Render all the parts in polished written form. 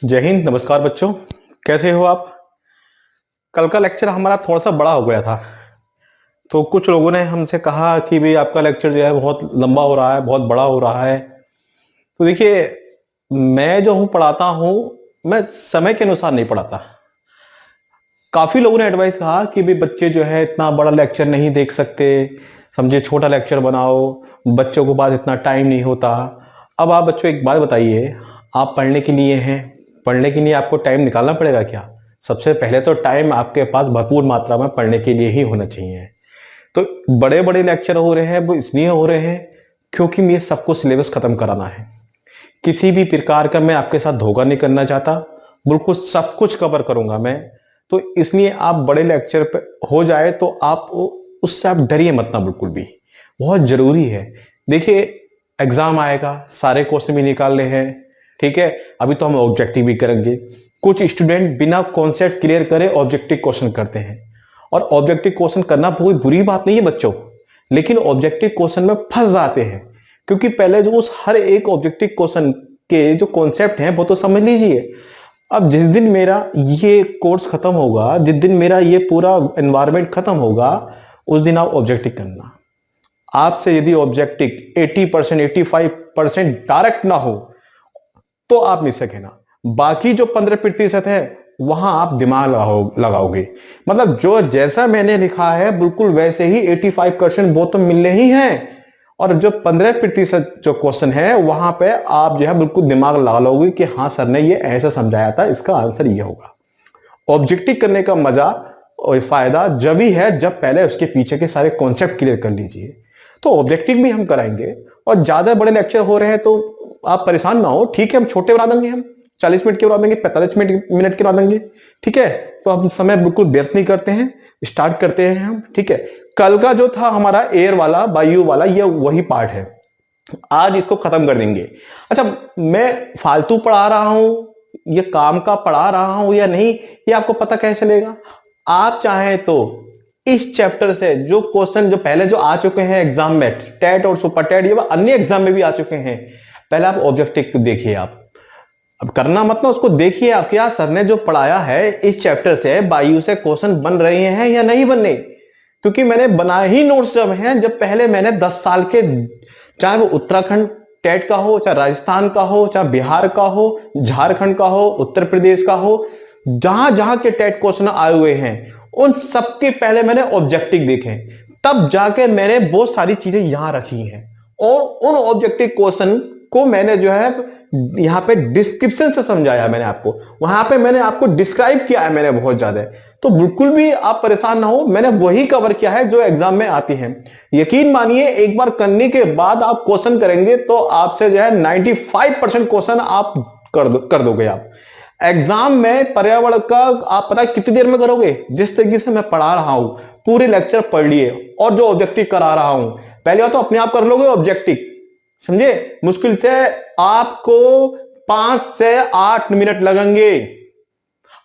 जय हिंद। नमस्कार बच्चों, कैसे हो आप। कल का लेक्चर हमारा थोड़ा सा बड़ा हो गया था, तो कुछ लोगों ने हमसे कहा कि भाई आपका लेक्चर जो है बहुत लंबा हो रहा है, बहुत बड़ा हो रहा है। तो देखिए, मैं जो हूँ पढ़ाता हूँ, मैं समय के अनुसार नहीं पढ़ाता। काफी लोगों ने एडवाइस कहा कि भाई बच्चे जो है इतना बड़ा लेक्चर नहीं देख सकते, समझे छोटा लेक्चर बनाओ, बच्चों को पास इतना टाइम नहीं होता। अब आप बच्चों एक बात बताइए, आप पढ़ने के लिए हैं, पढ़ने के लिए आपको टाइम निकालना पड़ेगा क्या। सबसे पहले तो टाइम आपके पास भरपूर मात्रा में पढ़ने के लिए ही होना चाहिए। तो बड़े बड़े लेक्चर हो रहे हैं वो इसलिए हो रहे हैं क्योंकि मुझे सबको सिलेबस खत्म कराना है। किसी भी प्रकार का मैं आपके साथ धोखा नहीं करना चाहता, बिल्कुल सब कुछ कवर करूंगा मैं। तो इसलिए आप बड़े लेक्चर पे हो जाए तो आप उससे आप डरिए मत ना, बिल्कुल भी बहुत जरूरी है। देखिए, एग्जाम आएगा, सारे क्वेश्चन भी निकालने हैं, ठीक है। अभी तो हम ऑब्जेक्टिव भी करेंगे। कुछ स्टूडेंट बिना कॉन्सेप्ट क्लियर करे ऑब्जेक्टिव क्वेश्चन करते हैं, और ऑब्जेक्टिव क्वेश्चन करना कोई बुरी बात नहीं है बच्चों, लेकिन ऑब्जेक्टिव क्वेश्चन में फंस जाते हैं क्योंकि पहले जो उस हर एक ऑब्जेक्टिव क्वेश्चन के जो कॉन्सेप्ट हैं वो तो समझ लीजिए। अब जिस दिन मेरा ये कोर्स खत्म होगा, जिस दिन मेरा ये पूरा एनवायरनमेंट खत्म होगा, उस दिन आप ऑब्जेक्टिव करना। आपसे यदि ऑब्जेक्टिव 80% 85% डायरेक्ट ना हो तो आप मिस सकेना। बाकी जो 15% है वहां आप दिमाग लगाओगे। मतलब जो जैसा मैंने लिखा है बिल्कुल वैसे ही 85% वो तो मिलने ही है, और जो 15% जो क्वेश्चन है वहां पे आप जो है बिल्कुल दिमाग लगा लोगे कि हाँ सर ने ये ऐसा समझाया था, इसका आंसर ये होगा। ऑब्जेक्टिव करने का मजा और फायदा जब ही है जब पहले उसके पीछे के सारे कॉन्सेप्ट क्लियर कर लीजिए। तो ऑब्जेक्टिव भी हम कराएंगे, और ज्यादा बड़े लेक्चर हो रहे हैं तो आप परेशान ना हो, ठीक है। हम छोटे बना देंगे, हम 40 मिनट के बना देंगे, 45 मिनट के बना देंगे, ठीक है। तो हम समय बिल्कुल व्यर्थ नहीं करते हैं, स्टार्ट करते हैं हम, ठीक है। कल का जो था हमारा एयर वाला, वायु वाला, ये वही पार्ट है, आज इसको खत्म कर देंगे। अच्छा, मैं फालतू पढ़ा रहा हूं, ये काम का पढ़ा रहा हूं या नहीं, ये आपको पता कैसे चलेगा। आप चाहें तो इस चैप्टर से जो क्वेश्चन जो पहले जो आ चुके हैं एग्जाम में, टेट और सुपर टेट, ये अन्य एग्जाम में भी आ चुके हैं, पहले आप ऑब्जेक्टिव देखिए। आप अब करना मत ना, उसको देखिए आप क्या सर ने जो पढ़ाया है इस चैप्टर से वायु से क्वेश्चन बन रहे हैं या नहीं बन रहे। क्योंकि मैंने बनाए ही नोट्स जब हैं, जब पहले मैंने 10 साल के, चाहे वो उत्तराखंड टेट का हो, चाहे राजस्थान का हो, चाहे बिहार का हो, झारखंड का हो, उत्तर प्रदेश का हो, जहां जहां के टेट क्वेश्चन आए हुए हैं उन सबके पहले मैंने ऑब्जेक्टिव देखे, तब जाके मैंने बहुत सारी चीजें यहां रखी हैं। और उन ऑब्जेक्टिव क्वेश्चन को मैंने जो है यहां पे डिस्क्रिप्शन से समझाया मैंने आपको, वहां पे मैंने आपको डिस्क्राइब किया है मैंने बहुत ज्यादा। तो बिल्कुल भी आप परेशान ना हो, मैंने वही कवर किया है जो एग्जाम में आती है। यकीन मानिए, एक बार करने के बाद आप क्वेश्चन करेंगे तो आपसे जो है 95% क्वेश्चन आप कर दोगे आप। एग्जाम में पर्यावरण का आप पता है कितनी देर में करोगे, जिस तरीके से मैं पढ़ा रहा हूं पूरे लेक्चर पढ़ लिए, और जो ऑब्जेक्टिव करा रहा हूं पहले बात तो अपने आप कर लोगे ऑब्जेक्टिव, समझे। मुश्किल से आपको 5 से 8 मिनट लगेंगे,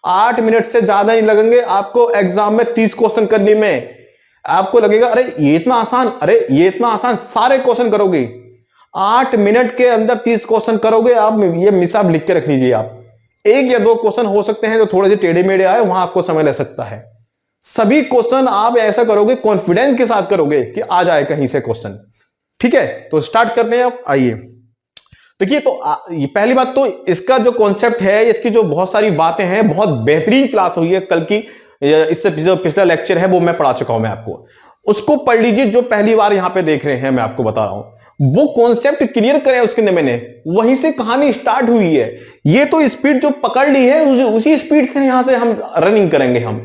8 मिनट से ज्यादा नहीं लगेंगे आपको एग्जाम में 30 क्वेश्चन करने में। आपको लगेगा अरे ये इतना आसान, अरे ये इतना आसान, सारे क्वेश्चन करोगे 8 मिनट के अंदर 30 क्वेश्चन करोगे आप। ये मिसाल लिख के रख लीजिए आप। एक या दो क्वेश्चन हो सकते हैं जो थोड़े से टेढ़े मेढ़े आए, वहां आपको समय लग सकता है। सभी क्वेश्चन आप ऐसा करोगे, कॉन्फिडेंस के साथ करोगे कि आ जाए कहीं से क्वेश्चन, ठीक है। तो स्टार्ट करते हैं आप, आइए। देखिए, तो ये पहली बात तो इसका जो कॉन्सेप्ट है, इसकी जो बहुत सारी बातें हैं, बहुत बेहतरीन क्लास हुई है कल की। इससे जो पिछला लेक्चर है वो मैं पढ़ा चुका हूं मैं आपको, उसको पढ़ लीजिए। जो पहली बार यहां पे देख रहे हैं, मैं आपको बता रहा हूं, वो कॉन्सेप्ट क्लियर करें उसके अंदर मैंने, वहीं से कहानी स्टार्ट हुई है। ये तो स्पीड जो पकड़ ली है उसी स्पीड से यहां से हम रनिंग करेंगे। हम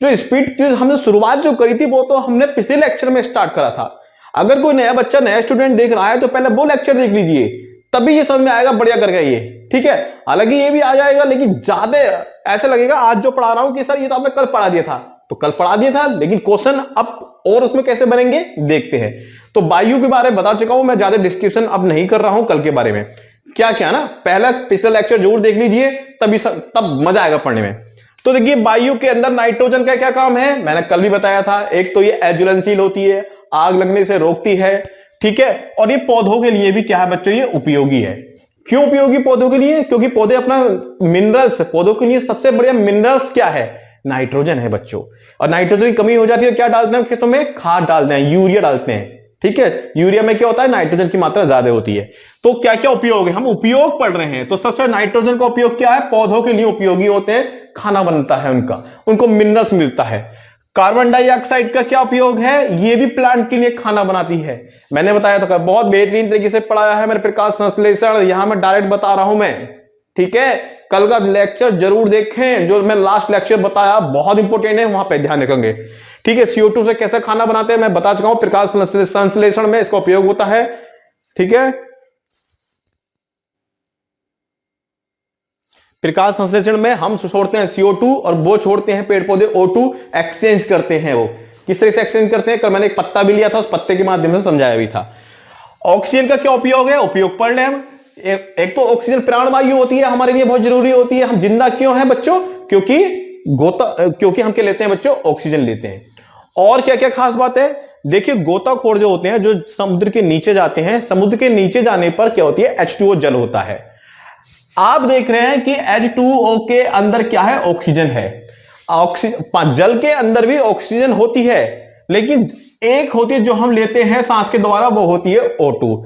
जो स्पीड जो हमने शुरुआत जो करी थी वो तो हमने पिछले लेक्चर में स्टार्ट करा था। अगर कोई नया बच्चा, नया स्टूडेंट देख रहा है तो पहले वो लेक्चर देख लीजिए, तभी ये समझ में आएगा बढ़िया करके ये, ठीक है। हालांकि ये भी आ जाएगा, लेकिन ज्यादा ऐसा लगेगा आज जो पढ़ा रहा हूं कि सर ये तो आपने कल पढ़ा दिया था, तो कल पढ़ा दिया था, लेकिन क्वेश्चन अब और उसमें कैसे बनेंगे देखते हैं। तो वायु के बारे में बता चुका हूं मैं, ज्यादा डिस्क्रिप्शन अब नहीं कर रहा हूं कल के बारे में। क्या क्या ना, पहला पिछला लेक्चर जरूर देख लीजिए, तब मजा आएगा पढ़ने में। तो देखिए, वायु के अंदर नाइट्रोजन का क्या काम है, मैंने कल भी बताया था। एक तो ये ज्वलनशील होती है, आग लगने से रोकती है, ठीक है। और ये पौधों के लिए भी क्या है बच्चों, ये उपयोगी है। क्यों उपयोगी पौधों के लिए? क्योंकि पौधे अपना मिनरल्स, पौधों के लिए सबसे बढ़िया मिनरल्स क्या है? नाइट्रोजन है बच्चों। और नाइट्रोजन की कमी हो जाती है, क्या डालते हैं खेतों में? खाद डालते हैं, यूरिया डालते हैं। ठीक है, यूरिया में क्या होता है? नाइट्रोजन की मात्रा ज्यादा होती है। तो क्या क्या उपयोग है, हम उपयोग पढ़ रहे हैं। तो सबसे नाइट्रोजन का उपयोग क्या है? पौधों के लिए उपयोगी होते हैं, खाना बनता है उनका, उनको मिनरल्स मिलता है। कार्बन डाइऑक्साइड का क्या उपयोग है? ये भी प्लांट के लिए खाना बनाती है। मैंने बताया था, बहुत बेहतरीन तरीके से पढ़ाया है मैंने प्रकाश संश्लेषण, यहां मैं डायरेक्ट बता रहा हूं मैं। ठीक है, कल का लेक्चर जरूर देखें, जो मैं लास्ट लेक्चर बताया बहुत इंपॉर्टेंट है, वहां पे ध्यान रखेंगे। ठीक है, CO2 से कैसे खाना बनाते हैं मैं बता चुका हूं, प्रकाश संश्लेषण में इसका उपयोग होता है। ठीक है, प्रकाश संश्लेषण में हम छोड़ते हैं CO2 और वो छोड़ते हैं पेड़ पौधे O2, एक्सचेंज करते हैं। वो किस तरह से एक्सचेंज करते हैं, कल मैंने एक पत्ता भी लिया था, उस पत्ते के माध्यम से समझाया भी था। ऑक्सीजन का क्या उपयोग है? उपयोग पढ़ लें हम। एक तो ऑक्सीजन प्राणवायु होती है, हमारे लिए बहुत जरूरी होती है। हम जिंदा क्यों हैं बच्चों? क्योंकि हम क्या लेते हैं बच्चों? ऑक्सीजन लेते हैं। और क्या क्या खास बात है? देखिए, गोताखोर जो होते हैं, जो समुद्र के नीचे जाते हैं, समुद्र के नीचे जाने पर क्या होती है? H2O जल होता है। आप देख रहे हैं कि H2O के अंदर क्या है? ऑक्सीजन है। जल के अंदर भी ऑक्सीजन होती है, लेकिन एक होती है जो हम लेते हैं सांस के द्वारा, वो होती है O2।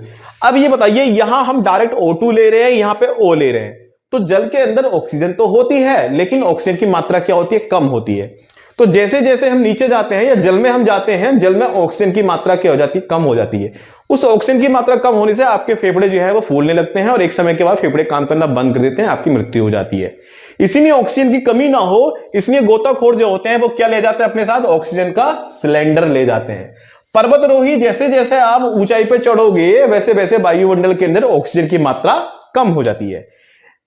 अब ये बताइए, यहां हम डायरेक्ट O2 ले रहे हैं, यहां पे O ले रहे हैं, तो जल के अंदर ऑक्सीजन तो होती है, लेकिन ऑक्सीजन की मात्रा क्या होती है? कम होती है। तो जैसे जैसे हम नीचे जाते हैं या जल में हम जाते हैं, जल में ऑक्सीजन की मात्रा क्या हो जाती है? कम हो जाती है। उस ऑक्सीजन की मात्रा कम होने से आपके फेफड़े जो है वो फूलने लगते हैं, और एक समय के बाद फेफड़े काम करना बंद कर देते हैं, आपकी मृत्यु हो जाती है। इसीलिए ऑक्सीजन की कमी ना हो, इसलिए गोताखोर जो होते हैं वो क्या ले जाते हैं अपने साथ? ऑक्सीजन का सिलेंडर ले जाते हैं। पर्वतरोही, जैसे जैसे आप ऊंचाई पर चढ़ोगे, वैसे वैसे वायुमंडल के अंदर ऑक्सीजन की मात्रा कम हो जाती है।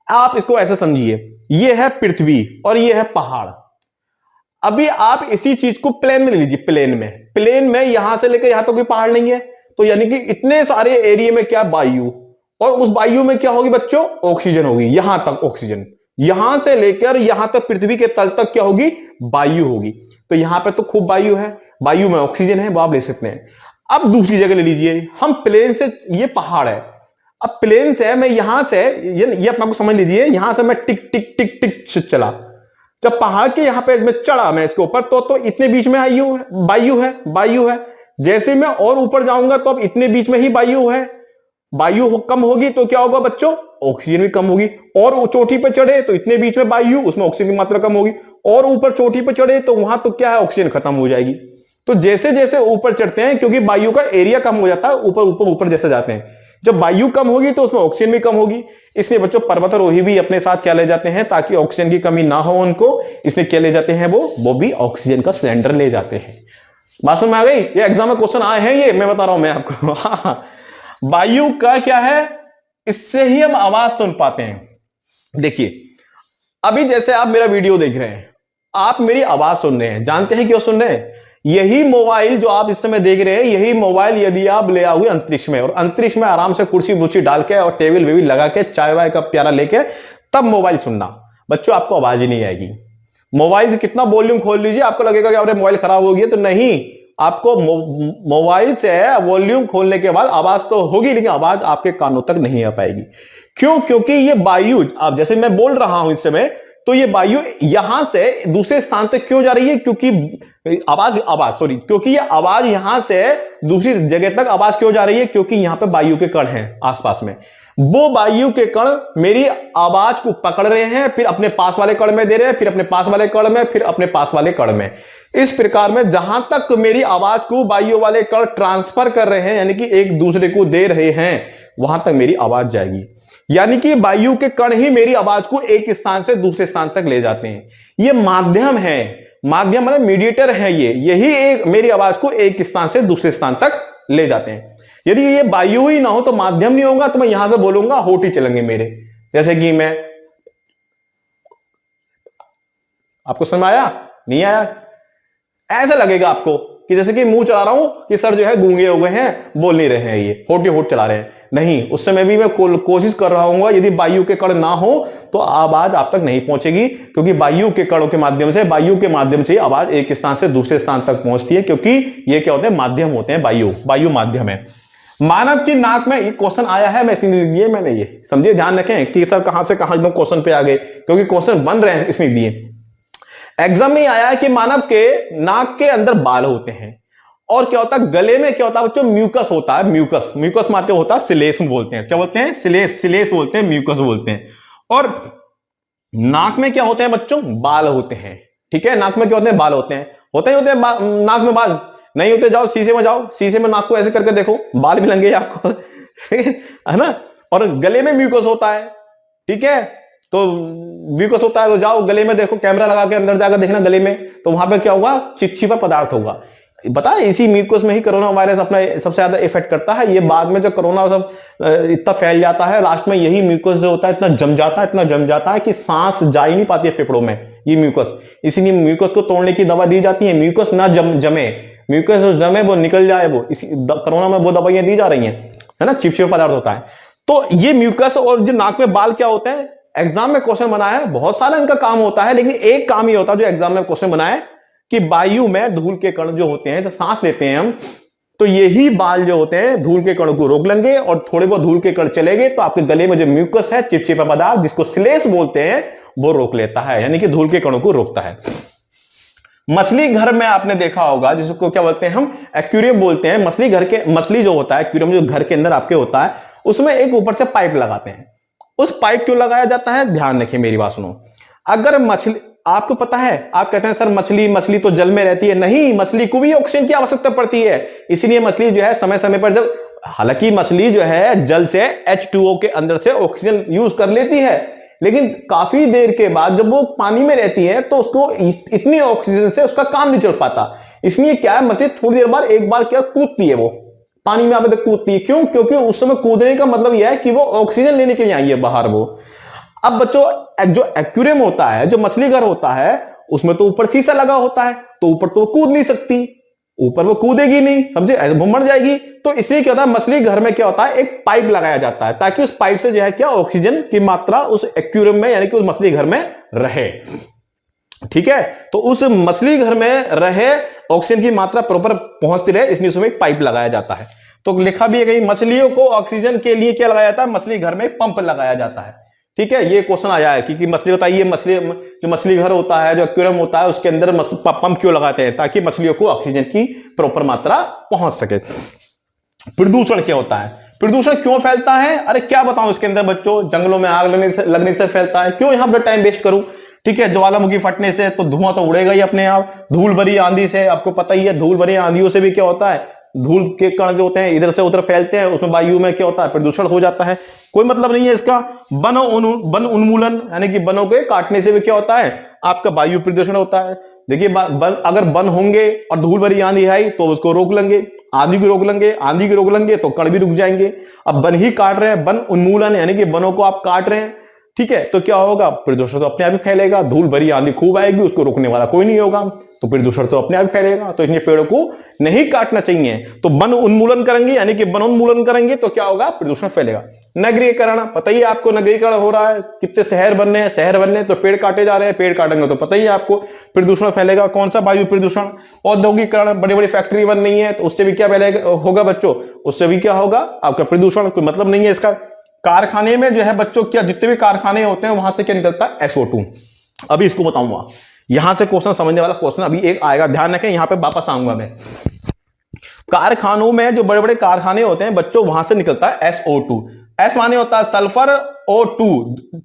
आप इसको ऐसे समझिए, ये है पृथ्वी और ये है पहाड़। अभी आप इसी चीज को प्लेन में ले लीजिए, प्लेन में यहां से लेकर यहां तक कोई पहाड़ नहीं है, तो यानी कि इतने सारे एरिया में क्या? वायु। और उस वायु में क्या होगी बच्चों? ऑक्सीजन होगी। यहां तक ऑक्सीजन, यहां से लेकर यहां तक पृथ्वी के तल तक क्या होगी? वायु होगी। तो यहां पे तो खूब वायु है, वायु में ऑक्सीजन है, वो आप ले सकते हैं। अब दूसरी जगह ले लीजिए, हम प्लेन से, ये पहाड़ है, अब प्लेन से मैं यहां से, ये आपको समझ लीजिए, यहां से मैं टिक टिक टिक टिक चला, जब पहाड़ के यहां पे मैं चढ़ा, मैं इसके ऊपर, तो इतने बीच में वायु है। जैसे मैं और ऊपर जाऊंगा तो अब इतने बीच में ही वायु है। वायु कम होगी तो क्या होगा बच्चों? ऑक्सीजन भी कम होगी। और चोटी पर चढ़े तो इतने बीच में वायु, उसमें ऑक्सीजन की मात्रा कम होगी। और ऊपर चोटी पर चढ़े तो वहां तो क्या है? ऑक्सीजन खत्म हो जाएगी। तो जैसे जैसे ऊपर चढ़ते हैं, क्योंकि वायु का एरिया कम हो जाता है, ऊपर ऊपर ऊपर जैसे जाते हैं, जब वायु कम होगी तो उसमें ऑक्सीजन भी कम होगी। इसलिए बच्चों, पर्वतारोही भी अपने साथ क्या ले जाते हैं? ताकि ऑक्सीजन की कमी ना हो उनको, इसलिए क्या ले जाते हैं? वो भी ऑक्सीजन का सिलेंडर ले जाते हैं। बात समझ में आ गई? ये एग्जाम में क्वेश्चन आए हैं, ये मैं बता रहा हूं मैं आपको। वायु का क्या है? इससे ही हम आवाज सुन पाते हैं। देखिए, अभी जैसे आप मेरा वीडियो देख रहे हैं, आप मेरी आवाज सुन रहे हैं, जानते हैं क्यों सुन रहे हैं? यही मोबाइल जो आप इस समय देख रहे हैं, यही मोबाइल यदि आप ले आओगे अंतरिक्ष में, और अंतरिक्ष में आराम से कुर्सी बुर्सी डाल के और टेबल वेबल लगा के चाय वाय का प्याला लेके तब मोबाइल सुनना, बच्चों आपको आवाज ही नहीं आएगी। मोबाइल से कितना वॉल्यूम खोल लीजिए, आपको लगेगा कि अरे मोबाइल खराब हो गया, तो नहीं, आपको मोबाइल से वॉल्यूम खोलने के बाद आवाज तो होगी, लेकिन आवाज आपके कानों तक नहीं आ पाएगी। क्यों? क्योंकि ये वायु, अब जैसे मैं बोल रहा हूं इस समय, तो ये वायु यहां से दूसरे स्थान तक क्यों जा रही है? क्योंकि क्योंकि ये आवाज यहां से दूसरी जगह तक आवाज क्यों जा रही है? क्योंकि यहां पे वायु के कण हैं आसपास में, वो वायु के कण मेरी आवाज को पकड़ रहे हैं, फिर अपने पास वाले कण में दे रहे हैं, फिर अपने पास वाले कण में, फिर अपने पास वाले कण में। इस प्रकार में जहां तक मेरी आवाज को वायु वाले कण ट्रांसफर कर रहे हैं, यानी कि एक दूसरे को दे रहे हैं, वहां तक मेरी आवाज जाएगी। यानी कि वायु के कण ही मेरी आवाज को एक स्थान से दूसरे स्थान तक ले जाते हैं। ये माध्यम है, माध्यम मतलब मीडिएटर है, यही एक मेरी आवाज को एक स्थान से दूसरे स्थान तक ले जाते हैं। यदि ये वायु ही ना हो तो माध्यम नहीं होगा, तो मैं यहां से बोलूंगा होठ ही चलेंगे मेरे, जैसे कि मैं, आपको समझ आया? नहीं आया? ऐसा लगेगा आपको कि जैसे कि मुंह चला रहा हूं कि सर जो है गूंगे हो गए हैं, बोल नहीं रहे हैं, ये होठ ही होठ चला रहे हैं। नहीं, उस समय भी मैं कोशिश कर रहा हूं, यदि वायु के कण ना हो तो आवाज आप तक नहीं पहुंचेगी, क्योंकि वायु के कणों के माध्यम से आवाज एक स्थान से दूसरे स्थान तक पहुंचती है, क्योंकि ये क्या होते हैं? माध्यम होते हैं, वायु माध्यम है। मानव की नाक में, ये क्वेश्चन आया है, मैं इसलिए लिख दिए मैंने, ये समझिए, ध्यान रखें कि सर कहां से कहां एकदम क्वेश्चन पे आ गए, क्योंकि क्वेश्चन बन रहे हैं इसमें दिए। एग्जाम में आया है कि मानव के नाक के अंदर बाल होते हैं, और क्या होता है गले में, क्या होता है बच्चों, म्यूकस होता है, म्यूकस, म्यूकस माते होता है सिलेस बोलते हैं, क्या बोलते हैं, सिलेस, सिलेस बोलते हैं, म्यूकस बोलते हैं। और नाक में क्या होते हैं बच्चों, बाल होते हैं, ठीक है, नाक में क्या होते हैं, बाल होते हैं, होते ही होते हैं नाक में बाल, नहीं होते जाओ शीशे में, जाओ शीशे में नाक को ऐसे करके देखो, बाल भी लंगे आपको है ना। और गले में म्यूकस होता है, ठीक है, तो म्यूकस होता है, तो जाओ गले में देखो, कैमरा लगा के अंदर जाकर देखना गले में, तो वहां पे क्या होगा, चिपचिपा पदार्थ होगा। बता, इसी म्यूकस में ही कोरोना वायरस अपना सबसे ज्यादा इफेक्ट करता है। ये बाद में जब कोरोना सब इतना फैल जाता है, लास्ट में यही म्यूकस जो होता है इतना जम जाता है, इतना जम जाता है कि सांस जा ही नहीं पाती है फेफड़ों में, ये म्यूकस। इसीलिए म्यूकस को तोड़ने की दवा दी जाती है, म्यूकस ना जमे, म्यूकस जो जमे वो निकल जाए, वो इसी कोरोना में वो दवाइयां दी जा रही है ना, चिपचिपा पदार्थ होता है। तो ये म्यूकस और जो नाक में बाल क्या होते हैं, एग्जाम में क्वेश्चन बना है, बहुत सारा इनका काम होता है, लेकिन एक काम ही होता है जो एग्जाम में क्वेश्चन बना है कि वायु में धूल के कण जो होते हैं, तो सांस लेते हैं हम, तो यही बाल जो होते हैं धूल के कणों को रोक लेंगे, और थोड़े बहुत धूल के कण चले गए तो आपके गले में जो म्यूकस है, चिपचिपा पदार्थ जिसको सिलेस बोलते हैं, वो रोक लेता है, यानी कि धूल के कणों को रोकता है। मछली घर में आपने देखा होगा, जिसको क्या बोलते हैं हम, एक्वेरियम बोलते हैं। मछली घर के, मछली जो होता है एक्वेरियम जो घर के अंदर आपके होता है, उसमें एक ऊपर से पाइप लगाते हैं। उस पाइप क्यों लगाया जाता है, ध्यान रखिए मेरी बात सुनो। अगर मछली, आपको पता है, आप कहते हैं सर मछली तो जल में रहती है, नहीं, मछली को भी ऑक्सीजन की आवश्यकता पड़ती है, इसीलिए मछली जो है समय समय पर जब, हालांकि मछली जो है जल से H2O के अंदर से ऑक्सीजन यूज कर लेती है, लेकिन काफी देर के बाद जब वो पानी में रहती है तो उसको इतनी ऑक्सीजन से उसका काम नहीं चल पाता, इसलिए क्या है, मछली थोड़ी देर बाद एक बार क्या कूदती है, वो पानी में आप कूदती है, क्यों, क्योंकि उस समय कूदने का मतलब यह है कि वो ऑक्सीजन लेने के लिए आई है बाहर वो। अब बच्चों, जो एक्वेरियम होता है, जो मछली घर होता है, उसमें तो ऊपर शीशा लगा होता है, तो ऊपर तो वो कूद नहीं सकती, ऊपर वो कूदेगी नहीं, समझे, वो मर जाएगी। तो इसलिए क्या होता है, मछली घर में क्या होता है, एक पाइप लगाया जाता है, ताकि उस पाइप से जो है क्या, ऑक्सीजन की मात्रा उस एक्वेरियम में, यानी कि उस मछली घर में रहे, ठीक है। तो उस मछली घर में रहे, ऑक्सीजन की मात्रा प्रॉपर पहुंचती रहे, इसलिए उसमें एक पाइप लगाया जाता है। तो लिखा भी है कहीं, मछलियों को ऑक्सीजन के लिए क्या लगाया जाता है, मछली घर में पंप लगाया जाता है, ठीक है। ये क्वेश्चन आया है कि मछली बताइए, मछली जो मछली घर होता है, जो एक्वेरियम होता है, उसके अंदर पंप क्यों लगाते हैं, ताकि मछलियों को ऑक्सीजन की प्रॉपर मात्रा पहुंच सके। प्रदूषण क्या होता है, प्रदूषण क्यों फैलता है, अरे क्या बताऊं इसके अंदर बच्चों, जंगलों में आग लगने से फैलता है, क्यों यहां पर टाइम वेस्ट करूं, ठीक है। ज्वालामुखी फटने से तो धुआं तो उड़ेगा ही अपने आप, धूल भरी आंधी से, आपको पता ही है, धूल भरी आंधियों से भी क्या होता है, धूल के कण जो होते हैं इधर से उधर फैलते हैं, उसमें वायु में क्या होता है, प्रदूषण हो जाता है, कोई मतलब नहीं है इसका। वन उन्मूलन, यानी कि वनों के काटने से भी क्या होता है, आपका वायु प्रदूषण होता है। देखिए, अगर वन होंगे और धूल भरी आंधी आई तो उसको रोक लेंगे, आंधी की रोक लेंगे तो कण भी रुक जाएंगे। अब वन ही काट रहे हैं, वन उन्मूलन, यानी कि वनों को आप काट रहे हैं, ठीक है, तो क्या होगा, प्रदूषण तो अपने आप ही फैलेगा, धूल भरी आंधी खूब आएगी, उसको रोकने वाला कोई नहीं होगा, तो प्रदूषण तो अपने आप फैलेगा। तो इसलिए पेड़ों को नहीं काटना चाहिए, तो वन उन्मूलन करेंगे, यानी कि वनोन्मूलन करेंगे तो क्या होगा, प्रदूषण फैलेगा। नगरीकरण, पता ही आपको, नगरीकरण हो रहा है, कितने शहर बन रहे हैं, शहर बनने तो पेड़ काटे जा रहे हैं, पेड़ काटेंगे तो पता ही है आपको, प्रदूषण फैलेगा। कौन सा, वायु प्रदूषण। औद्योगिकरण, बड़ी बड़ी फैक्ट्री बन रही है, तो उससे भी क्या फैलेगा, होगा बच्चों, उससे भी क्या होगा, आपका प्रदूषण, कोई मतलब नहीं है इसका। कारखाने में जो है बच्चों, क्या जितने भी कारखाने होते हैं वहां से क्या निकलता है, SO2। अभी इसको बताऊंगा, यहां से क्वेश्चन समझने वाला क्वेश्चन अभी एक आएगा, ध्यान रखें, यहां पे वापस आऊंगा मैं। कारखानों में जो बड़े बड़े कारखाने होते हैं बच्चों, वहां से निकलता है SO2। S माने होता है सल्फर, O2,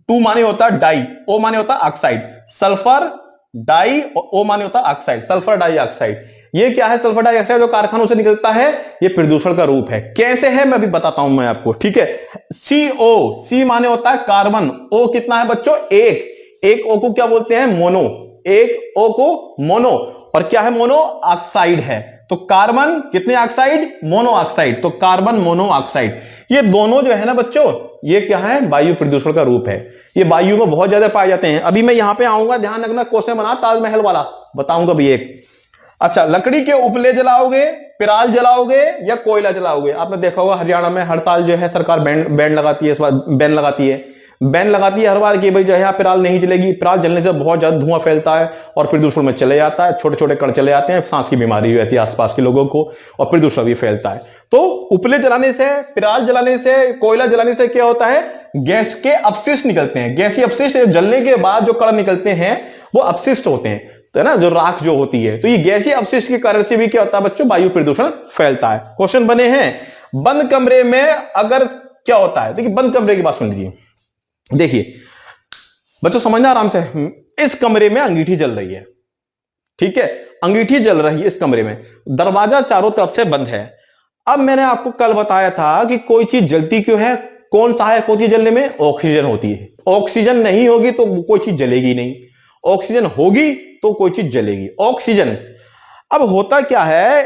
2 माने होता है डाई, O माने होता है ऑक्साइड, सल्फर डाई, O माने होता है ऑक्साइड, सल्फर डाइऑक्साइड। ये क्या है, सल्फर डाइऑक्साइड जो कारखानों से निकलता है, ये प्रदूषण का रूप है। कैसे है मैं अभी बताता हूं मैं आपको, ठीक है। CO, C माने होता है कार्बन, O कितना है बच्चों, एक O को क्या बोलते हैं, मोनो, एक O को मोनो, और क्या है, मोनो ऑक्साइड है। तो कार्बन कितने ऑक्साइड, मोनो ऑक्साइड, तो कार्बन मोनो ऑक्साइड। ये दोनों जो है ना बच्चों, ये क्या है, वायु प्रदूषण का रूप है, ये वायु में बहुत ज्यादा पाए जाते हैं। अभी मैं यहां पे आऊंगा, ध्यान रखना, क्वेश्चन बना ताजमहल वाला बताऊंगा भी एक। अच्छा, लकड़ी के उपले जलाओगे, पिराल जलाओगे या कोयला जलाओगे। आपने देखा होगा हरियाणा में हर साल जो है सरकार बैन लगाती है, इस बार बैन लगाती है हर बार कि भाई जो है पिराल नहीं जलेगी। पिराल जलने से बहुत ज्यादा धुआं फैलता है और प्रदूषण में चले जाता है, छोटे छोटे कण चले जाते हैं, सांस की बीमारी हो जाती है आसपास के लोगों को, और प्रदूषण भी फैलता है। तो उपले जलाने से, पिराल जलाने से, कोयला जलाने से क्या होता है, गैस के अपशिष्ट निकलते हैं। गैसीय अपशिष्ट जलने के बाद जो कण निकलते हैं वो अपशिष्ट होते हैं, तो है ना, जो राख जो होती है। तो ये गैसीय अपशिष्ट के कारण से भी क्या होता है बच्चों, वायु प्रदूषण फैलता है। क्वेश्चन बने हैं बंद कमरे में अगर क्या होता है। देखिए बंद कमरे की बात सुन लीजिए। देखिए बच्चों समझना आराम से, इस कमरे में अंगीठी जल रही है, ठीक है, अंगीठी जल रही है इस कमरे में, दरवाजा चारों तरफ से बंद है। अब मैंने आपको कल बताया था कि कोई चीज जलती क्यों है, कौन सहायक होती है जलने में, ऑक्सीजन होती है। ऑक्सीजन नहीं होगी तो कोई चीज जलेगी नहीं, ऑक्सीजन होगी तो कोई चीज जलेगी। ऑक्सीजन, अब होता क्या है,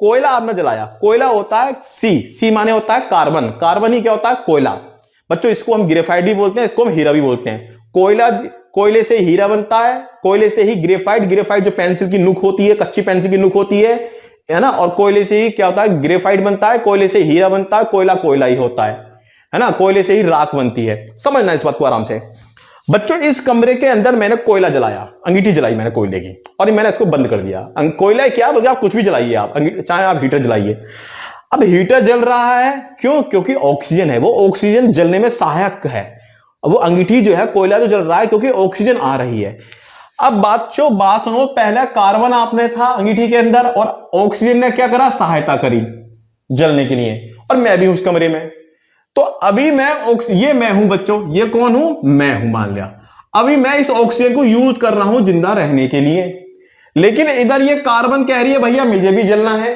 कोयला आपने जलाया, कोयला होता है सी माने होता है कार्बन, कार्बन ही क्या होता है, कोयला। बच्चों इसको हम ग्रेफाइट भी बोलते हैं, इसको हम हीरा भी बोलते हैं। कोयला, कोयले से हीरा बनता है, कोयले से ही ग्रेफाइट, ग्रेफाइट जो पेंसिल की नुक होती है, कच्ची पेंसिल की नुक होती है ना, और कोयले से ही क्या होता है, ग्रेफाइट बनता है, कोयले से हीरा बनता है, कोयला कोयला ही होता है ना, कोयले से ही राख बनती है। समझना इस बात को आराम से। बच्चों इस कमरे के अंदर मैंने कोयला जलाया, अंगीठी जलाई मैंने कोयले की, और मैंने इसको बंद कर दिया। कोयला क्या बोलते, आप कुछ भी जलाइए, आप चाहे आप हीटर जलाइए। अब हीटर जल रहा है क्यों, क्योंकि ऑक्सीजन है, वो ऑक्सीजन जलने में सहायक है। वो अंगीठी जो है, कोयला जो जल रहा है क्योंकि ऑक्सीजन आ रही है। अब बात सुनो, पहले कार्बन आपने था अंगीठी के अंदर और ऑक्सीजन ने क्या करा, सहायता करी जलने के लिए, और मैं भी उस कमरे में। तो अभी ये मैं हूं बच्चों, ये कौन हूं, मैं हूं मान लिया। अभी मैं इस ऑक्सीजन को यूज कर रहा हूं जिंदा रहने के लिए, लेकिन इधर ये कार्बन कह रही है भैया मुझे भी जलना है।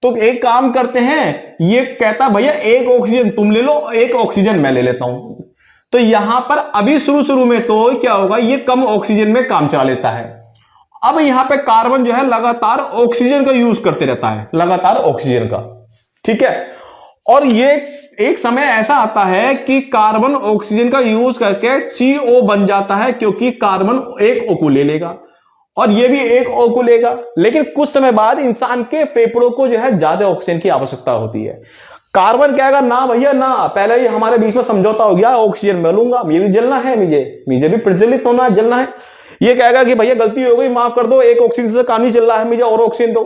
तो एक काम करते हैं, ये कहता भैया एक ऑक्सीजन तुम ले लो, एक ऑक्सीजन मैं ले लेता हूं। तो यहां पर अभी शुरू में तो क्या होगा, ये कम ऑक्सीजन में काम चला लेता है। अब यहां पे कार्बन जो है लगातार ऑक्सीजन का यूज करते रहता है, लगातार ऑक्सीजन का, ठीक है। और ये एक समय ऐसा आता है कि कार्बन ऑक्सीजन का यूज करके CO बन जाता है, क्योंकि कार्बन एक O को ले लेगा और ये भी एक O को लेगा। लेकिन कुछ समय बाद इंसान के फेफड़ों को जो है ज्यादा ऑक्सीजन की आवश्यकता होती है। कार्बन कहेगा ना भैया ना, पहले ही हमारे बीच में समझौता हो गया, ऑक्सीजन मैं लूंगा, मुझे भी जलना है, मुझे भी प्रज्वलित होना है, जलना है। ये कहेगा कि भैया गलती हो गई, माफ कर दो, एक ऑक्सीजन से काम नहीं चल रहा है, मुझे और ऑक्सीजन दो।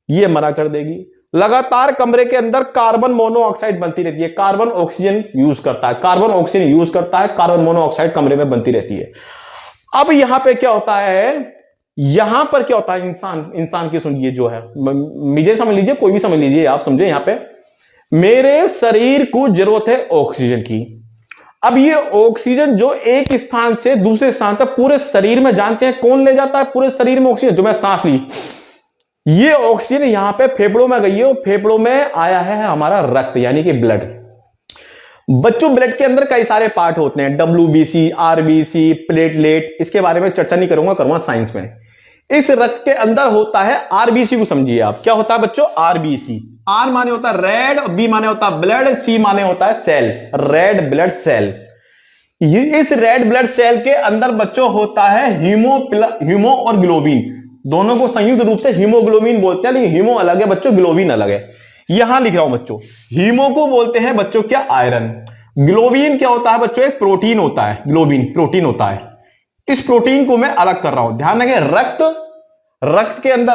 ये मना कर देगी। लगातार कमरे के अंदर कार्बन मोनोऑक्साइड बनती रहती है, कार्बन ऑक्सीजन यूज करता है, कार्बन ऑक्सीजन यूज करता है, कार्बन मोनोऑक्साइड कमरे में बनती रहती है। अब यहां पे क्या होता है, यहां पर क्या होता है, इंसान की सुनिए जो है, मुझे समझ लीजिए, कोई भी समझ लीजिए, आप समझे, यहां पे मेरे शरीर को जरूरत है ऑक्सीजन की। अब ये ऑक्सीजन जो एक स्थान से दूसरे स्थान तक पूरे शरीर में, जानते हैं कौन ले जाता है पूरे शरीर में ऑक्सीजन, जो मैं सांस ली, ये ऑक्सीजन यहां पे फेफड़ों में गई है, फेफड़ों में आया है हमारा रक्त, यानी कि ब्लड। बच्चों ब्लड के अंदर कई सारे पार्ट होते हैं, WBC, RBC, प्लेटलेट, इसके बारे में चर्चा नहीं करूंगा साइंस में। इस रक्त के अंदर होता है RBC को समझिए आप, क्या होता है बच्चों, RBC। R माने होता है रेड, B माने होता है ब्लड, C माने होता है सेल, रेड ब्लड सेल। इस रेड ब्लड सेल के अंदर बच्चों होता है हीमो और ग्लोबिन, दोनों को संयुक्त रूप से हीमोग्लोबिन बोलते हैं, लेकिन हीमो अलग है बच्चों, ग्लोबिन अलग है। यहां लिख रहा हूं बच्चों, हीमो को बोलते हैं बच्चों क्या, आयरन। ग्लोबिन क्या होता है बच्चों, एक प्रोटीन होता है, ग्लोबिन प्रोटीन होता है। इस प्रोटीन को मैं अलग कर रहा हूं, ध्यान रखें। रक्त के अंदर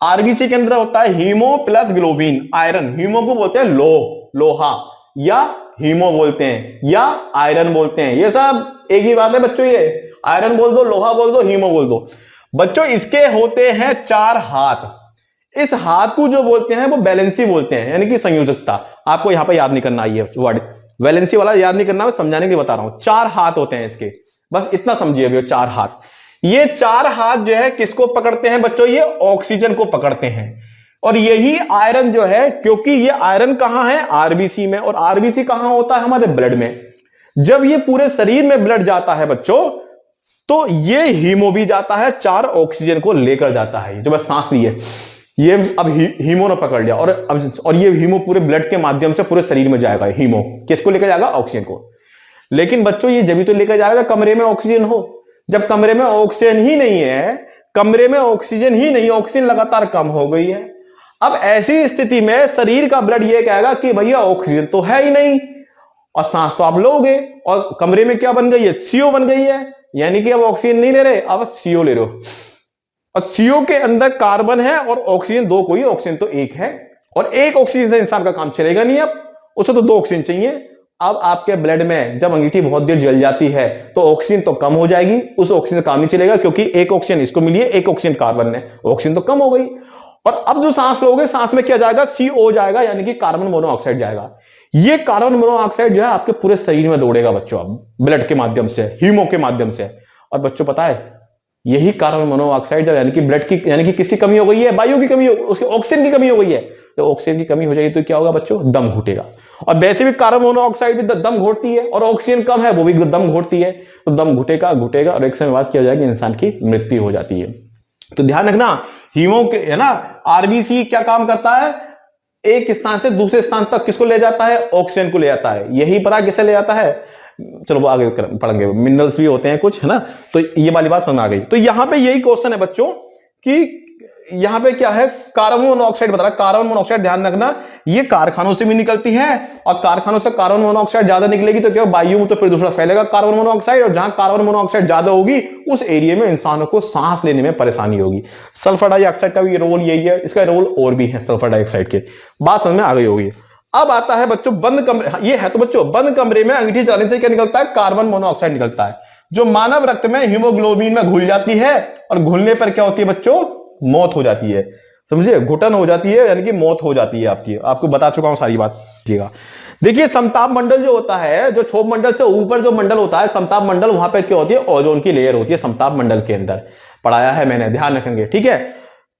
आरबीसी के अंदर होता है hemo plus globin, iron. Hemo को बोलते हैं लोहा, या हीमो बोलते हैं, या आयरन बोलते हैं, ये सब एक ही बात है बच्चों। ये आयरन बोल दो, लोहा बोल दो, हीमो बोल दो। बच्चों इसके होते हैं 4 हाथ। इस हाथ को जो बोलते हैं वो बैलेंसी बोलते हैं, यानी कि संयोजकता। आपको यहां पर याद नहीं करना, ये वर्ड वैलेंसी वाला याद नहीं करना, मैं समझाने के लिए बता रहा हूं। 4 हाथ होते हैं इसके, बस इतना समझिए अभी। 4 हाथ, ये 4 हाथ जो है किसको पकड़ते हैं बच्चों, ये ऑक्सीजन को पकड़ते हैं। और यही आयरन जो है, क्योंकि ये आयरन कहां है, आरबीसी में, और आरबीसी कहां होता है, हमारे ब्लड में। जब ये पूरे शरीर में ब्लड जाता है बच्चों, तो ये हीमो भी जाता है, 4 ऑक्सीजन को लेकर जाता है। जो मैं सांस ली है, ये अब हीमो ने पकड़ लिया, और ये हीमो पूरे ब्लड के माध्यम से पूरे शरीर में जाएगा। हीमो किसको लेकर जाएगा, ऑक्सीजन को। लेकिन बच्चों ये जब भी तो लेकर जाएगा कमरे में ऑक्सीजन हो। जब कमरे में ऑक्सीजन ही नहीं है, कमरे में ऑक्सीजन ही नहीं, ऑक्सीजन लगातार कम हो गई है। अब ऐसी स्थिति में शरीर का ब्लड ये कहेगा कि भैया ऑक्सीजन तो है ही नहीं, और सांस तो आप लोगे, और कमरे में क्या बन गई है, CO बन गई है, यानी कि अब ऑक्सीजन नहीं ले रहे, अब CO ले रहे हो। और CO के अंदर कार्बन है और ऑक्सीजन 2 कोई, ऑक्सीजन तो 1 है। और एक ऑक्सीजन से इंसान का काम चलेगा नहीं, अब उसे तो 2 ऑक्सीजन चाहिए। अब आपके ब्लड में जब अंगीठी बहुत देर जल जाती है तो ऑक्सीजन तो कम हो जाएगी, उस ऑक्सीजन का काम नहीं चलेगा, क्योंकि एक ऑक्सीजन इसको मिली है, एक ऑक्सीजन कार्बन ने, ऑक्सीजन तो कम हो गई। और अब जो सांस लोगे, सांस में क्या जाएगा, CO जाएगा, यानी कि कार्बन मोनोऑक्साइड जाएगा। ये कार्बन मोनोऑक्साइड जो है आपके पूरे शरीर में दौड़ेगा बच्चों, अब ब्लड के माध्यम से, हीमो के माध्यम से। और बच्चों पता है, यही कार्बन मोनोऑक्साइड यानी कि ब्लड की, यानी कि किसकी कमी हो गई है, वायु की कमी, उसके ऑक्सीजन की कमी हो गई है। तो ऑक्सीजन की कमी हो जाएगी तो क्या होगा बच्चों, दम घुटेगा। और वैसे भी कार्बन मोनोऑक्साइड भी दम घोटती है, और ऑक्सीजन कम है वो भी दम घोटती है, तो दम घुटेगा घुटेगा और एक समय बाद क्या हो जाएगी, इंसान की मृत्यु हो जाती है। तो ध्यान रखना, हीमो के है ना, आरबीसी क्या काम करता है, एक स्थान से दूसरे स्थान तक किसको ले जाता है, ऑक्सीजन को ले जाता है। यही पता किसे ले जाता है, चलो वो आगे पढ़ेंगे, मिनरल्स भी होते हैं कुछ, है ना। तो ये वाली बात समझ आ गई। तो यहां पे यही क्वेश्चन है बच्चों कि यहां पे क्या है, कार्बन मोनोऑक्साइड बता रहा है। कार्बन मोनोऑक्साइड ध्यान रखना, ये कारखानों से भी निकलती है, और कारखानों से कार्बन मोनोऑक्साइड ज्यादा निकलेगी तो क्या वायु में तो प्रदूषण फैलेगा कार्बन मोनोऑक्साइड, और जहां कार्बन मोनोऑक्साइड ज्यादा होगी उस एरिया में इंसानों को सांस लेने में परेशानी होगी। सल्फर डाइऑक्साइड का भी रोल यही है, इसका रोल और भी है सल्फर डाइऑक्साइड के, बात समझ में आ गई होगी। अब आता है बच्चों बंद कमरे, ये है तो बच्चों बंद कमरे में अंगीठी चलाने से क्या निकलता है, कार्बन मोनोऑक्साइड निकलता है, जो मानव रक्त में हीमोग्लोबिन में घुल जाती है, और घुलने पर क्या होती है बच्चों, मौत हो जाती है। समझिए, घुटन हो जाती है, यानी कि मौत हो जाती है आपकी। आपको बता चुका हूं सारी बात। देखिए समताप मंडल जो होता है, जो क्षोभ मंडल से ऊपर जो मंडल होता है समताप मंडल, वहां पे क्या होती है, ओजोन की लेयर होती है समताप मंडल के अंदर, पढ़ाया है मैंने, ध्यान रखेंगे, ठीक है।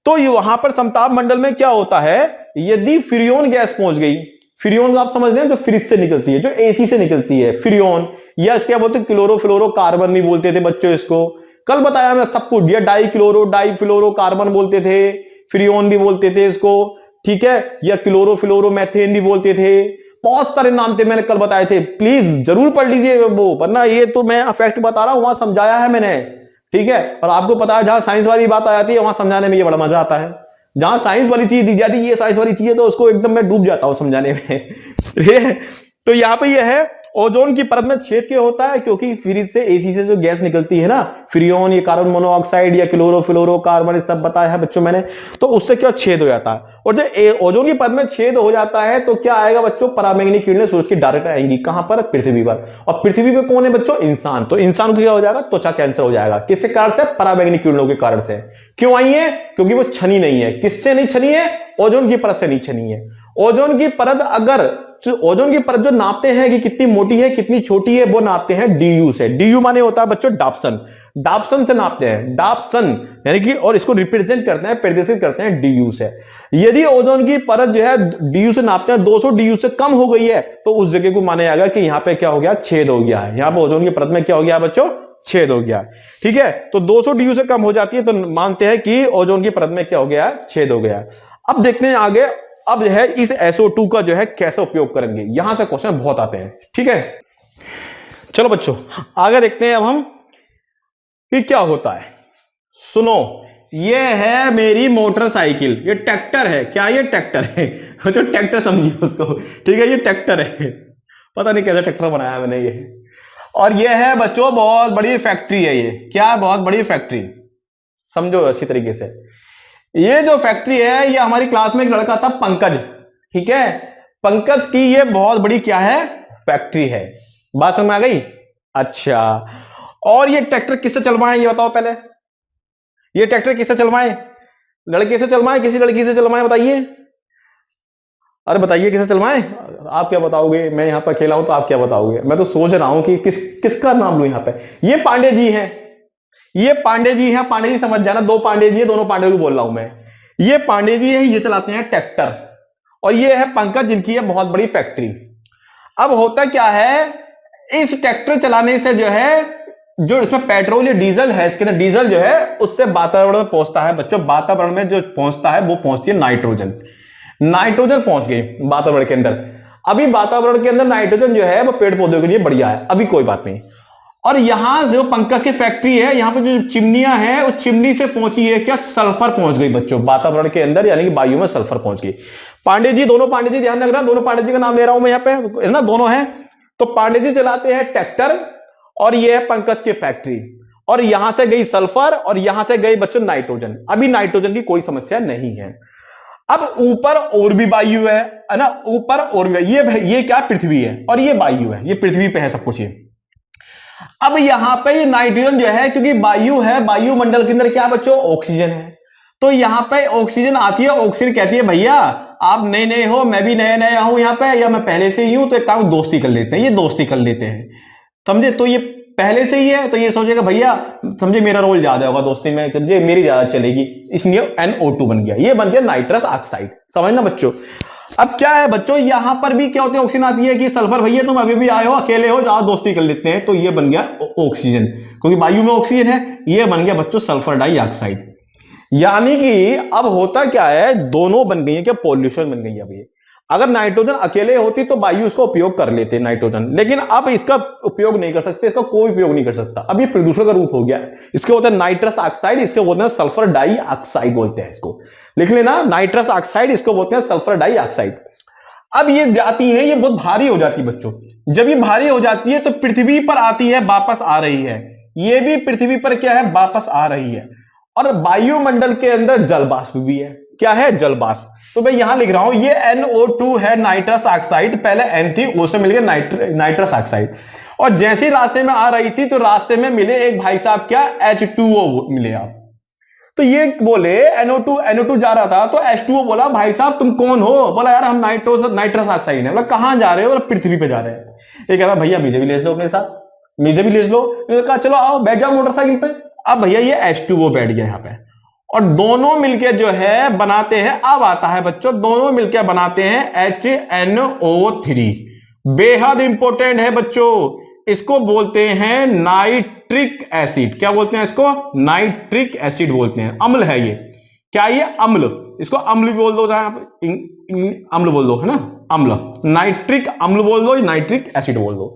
तो ये वहां पर समताप मंडल में क्या होता है, यदि फ्रियोन गैस पहुंच गई, फ्रियोन आप समझ रहे हैं, जो फ्रिज से निकलती है, जो एसी से निकलती है, फ्रियोन, या इसके क्या बोलते हैं, क्लोरोफ्लोरो कार्बन भी बोलते थे बच्चों इसको, कल बताया मैं सब कुछ, ये dichlorodifluorocarbon बोलते थे, फ्रियोन भी बोलते थे इसको, ठीक है, या क्लोरोफ्लोरो मैथेन भी बोलते थे, बहुत सारे नाम थे मैंने कल बताए थे, प्लीज जरूर पढ़ लीजिए वो, वरना ये तो मैं फैक्ट बता रहा हूं, वहां समझाया है मैंने, ठीक है। और आपको पता है जहां साइंस वाली बात आ जाती है वहां समझाने में ये बड़ा मजा आता है, जहां साइंस वाली चीज दी जाती है, ये साइंस वाली चीज है, तो उसको एकदम मैं डूब जाता हूं समझाने में तो यहां पे ये है, ओजोन की परत में छेद क्यों होता है, क्योंकि फ्रिज से, एसी से जो गैस निकलती है ना, फ्रियोन, ये कार्बन मोनोऑक्साइड या क्लोरोफ्लोरो कार्बन, सब बताया है बच्चों मैंने, तो उससे क्या छेद हो जाता है। और जब ओजोन की परत में छेद हो जाता है तो क्या आएगा बच्चों, पराबैंगनी किरणें सूरज की डायरेक्ट आएंगी, कहां पर, पृथ्वी पर। और पृथ्वी पर कौन है बच्चों, इंसान, तो इंसान को क्या हो जाएगा, त्वचा कैंसर हो जाएगा, किसके कारण से, पराबैंगनी किरणों के कारण से। क्यों आई है, क्योंकि वो छनी नहीं है, किससे नहीं छनी है, ओजोन की परत से नहीं छनी है। ओजोन की परत अगर, ओजोन की परत जो नापते हैं कि कितनी मोटी है कितनी छोटी है, वो नापते हैं DU से। DU माने होता है बच्चों डाप्सन, डाप्सन से नापते हैं, डाप्सन यानी कि, और इसको रिप्रेजेंट करते हैं, प्रदर्शित करते हैं DU से। यदि ओजोन की परत जो है DU से नापते हैं, 200 DU से कम हो गई है, तो उस जगह को माना जाएगा कि यहां पे क्या हो गया, छेद हो गया है, यहां पे ओजोन की परत में क्या हो गया बच्चों, छेद हो गया, ठीक है। तो 200 DU से कम हो जाती है तो मानते हैं कि ओजोन की परत में क्या हो गया, छेद हो गया। अब देखते हैं आगे, अब जो है इस SO2 का जो है कैसे उपयोग करेंगे, यहां से क्वेश्चन बहुत आते हैं, ठीक है। चलो बच्चों आगे देखते हैं अब हम कि क्या होता है। सुनो, ये है मेरी मोटरसाइकिल, ये ट्रैक्टर है, क्या ये ट्रैक्टर है जो ट्रैक्टर समझिए उसको, ठीक है, ये ट्रैक्टर है, पता नहीं कैसे ट्रैक्टर बनाया मैंने ये। और ये है बच्चों बहुत बड़ी फैक्ट्री है, ये क्या है, बहुत बड़ी फैक्ट्री, समझो अच्छी तरीके से। ये जो फैक्ट्री है, ये हमारी क्लास में एक लड़का था पंकज, ठीक है, पंकज की ये बहुत बड़ी क्या है, फैक्ट्री है, बात समझ में आ गई। अच्छा, और ये ट्रैक्टर किससे चलवाए ये बताओ पहले, ये ट्रैक्टर किससे चलवाए, लड़के से चलवाए, किसी लड़की से चलवाए, बताइए, अरे बताइए किससे चलवाए, आप क्या बताओगे, मैं यहां पर अकेला हूं तो आप क्या बताओगे, मैं तो सोच रहा हूं कि किसका नाम लू यहां पे। ये पांडे जी हैं, ये पांडे जी हैं, पांडे जी समझ जाना, 2 पांडे जी है, दोनों पांडे को बोल रहा हूं मैं, ये पांडे जी है, ये चलाते हैं ट्रैक्टर, और ये है पंकज जिनकी है बहुत बड़ी फैक्ट्री। अब होता क्या है, इस ट्रैक्टर चलाने से जो है, जो इसमें पेट्रोल या डीजल है, इसके अंदर डीजल जो है उससे वातावरण में पहुंचता है बच्चों, वातावरण में जो पहुंचता है वो पहुंचती है नाइट्रोजन, नाइट्रोजन पहुंच गई वातावरण के अंदर। अभी वातावरण के अंदर नाइट्रोजन जो है वो पेड़ पौधों के लिए बढ़िया है, अभी कोई बात नहीं। और यहां जो पंकज की फैक्ट्री है, यहां पर जो चिमनियां हैं, उस चिमनी से पहुंची है क्या, सल्फर पहुंच गई बच्चों वातावरण के अंदर, यानी कि वायु में सल्फर पहुंच गई। पांडे जी, दोनों पांडे जी, ध्यान रखना, दोनों पांडे जी का नाम ले रहा हूं मैं यहां पे, है ना, दोनों हैं। तो पांडे जी चलाते हैं ट्रैक्टर, और ये है पंकज की फैक्ट्री, और यहां से गई सल्फर, और यहां से गई बच्चों नाइट्रोजन। अभी नाइट्रोजन की कोई समस्या नहीं है। अब ऊपर और भी वायु है ना, ऊपर और भी, ये क्या पृथ्वी है और ये वायु है, ये पृथ्वी पे है सब कुछ ये। अब यहां पे ये नाइट्रोजन जो है, क्योंकि वायु है, वायुमंडल के अंदर क्या है बच्चों, ऑक्सीजन है, तो यहां पे ऑक्सीजन आती है, ऑक्सीजन कहती है भैया आप नए नए हो, मैं भी नया नया हूं यहाँ पे, या मैं पहले से ही हूं, तो एक काम दोस्ती कर लेते हैं, ये दोस्ती कर लेते हैं, समझे। तो ये पहले से ही है, तो ये सोचेगा भैया समझे मेरा रोल ज्यादा होगा दोस्ती में, समझे मेरी ज्यादा चलेगी, इसलिए NO2 बन गया, ये बन गया नाइट्रस ऑक्साइड, समझना बच्चों। अब क्या है बच्चों, यहां पर भी क्या होते हैं, ऑक्सीजन आती है कि सल्फर भैया तुम अभी भी आए हो, अकेले हो, जाओ दोस्ती कर लेते हैं, तो ये बन गया ऑक्सीजन, क्योंकि वायु में ऑक्सीजन है, ये बन गया बच्चों सल्फर डाइऑक्साइड। यानी कि अब होता क्या है, दोनों बन गई है क्या, पॉल्यूशन बन गई है। अभी अगर नाइट्रोजन अकेले होती तो वायु इसका उपयोग कर लेते नाइट्रोजन, लेकिन अब इसका उपयोग नहीं कर सकते, इसका कोई उपयोग नहीं कर सकता, अब ये प्रदूषण का रूप हो गया। इसके बोलते हैं नाइट्रस ऑक्साइड, इसके बोलते हैं सल्फर डाइऑक्साइड बोलते हैं इसको, लिख लेना नाइट्रस ऑक्साइड, इसको बोलते हैं सल्फर डाइऑक्साइड। अब ये जाती है, ये बहुत भारी हो जाती है बच्चों, जब ये भारी हो जाती है तो पृथ्वी पर आती है, वापस आ रही है, ये भी पृथ्वी पर क्या है, वापस आ रही है, और वायुमंडल के अंदर जल वाष्प भी है, क्या है, जल वाष्प। तो मैं यहां लिख रहा हूं ये NO2 है, नाइट्रस ऑक्साइड, पहले N थी, उससे मिल गया नाइट्रस ऑक्साइड, और जैसे ही रास्ते में आ रही थी तो रास्ते में मिले एक भाई साहब, क्या, H2O मिले आप, तो ये बोले NO2 जा रहा था, तो H2O बोला भाई साहब तुम कौन हो, बोला यार हम नाइट्रस ऑक्साइड है, बोला कहां जा रहे हो, बोला पृथ्वी पे जा रहे हैं। ये कह रहा भैया मुझे भी ले लो अपने साथ, मुझे भी ले लो, कहा चलो आओ बैठ जाओ मोटरसाइकिल पे। अब भैया ये H2O बैठ गया यहां पे, और दोनों मिलके जो है बनाते हैं, अब आता है बच्चों, दोनों मिलके बनाते हैं HNO3, बेहद इंपॉर्टेंट है बच्चों, इसको बोलते हैं नाइट्रिक एसिड, क्या बोलते हैं इसको, नाइट्रिक एसिड बोलते हैं, अम्ल है ये, क्या ये अम्ल, इसको अम्ल भी बोल दो, अम्ल बोल दो, है ना, अम्ल, नाइट्रिक अम्ल बोल दो, नाइट्रिक एसिड बोल दो।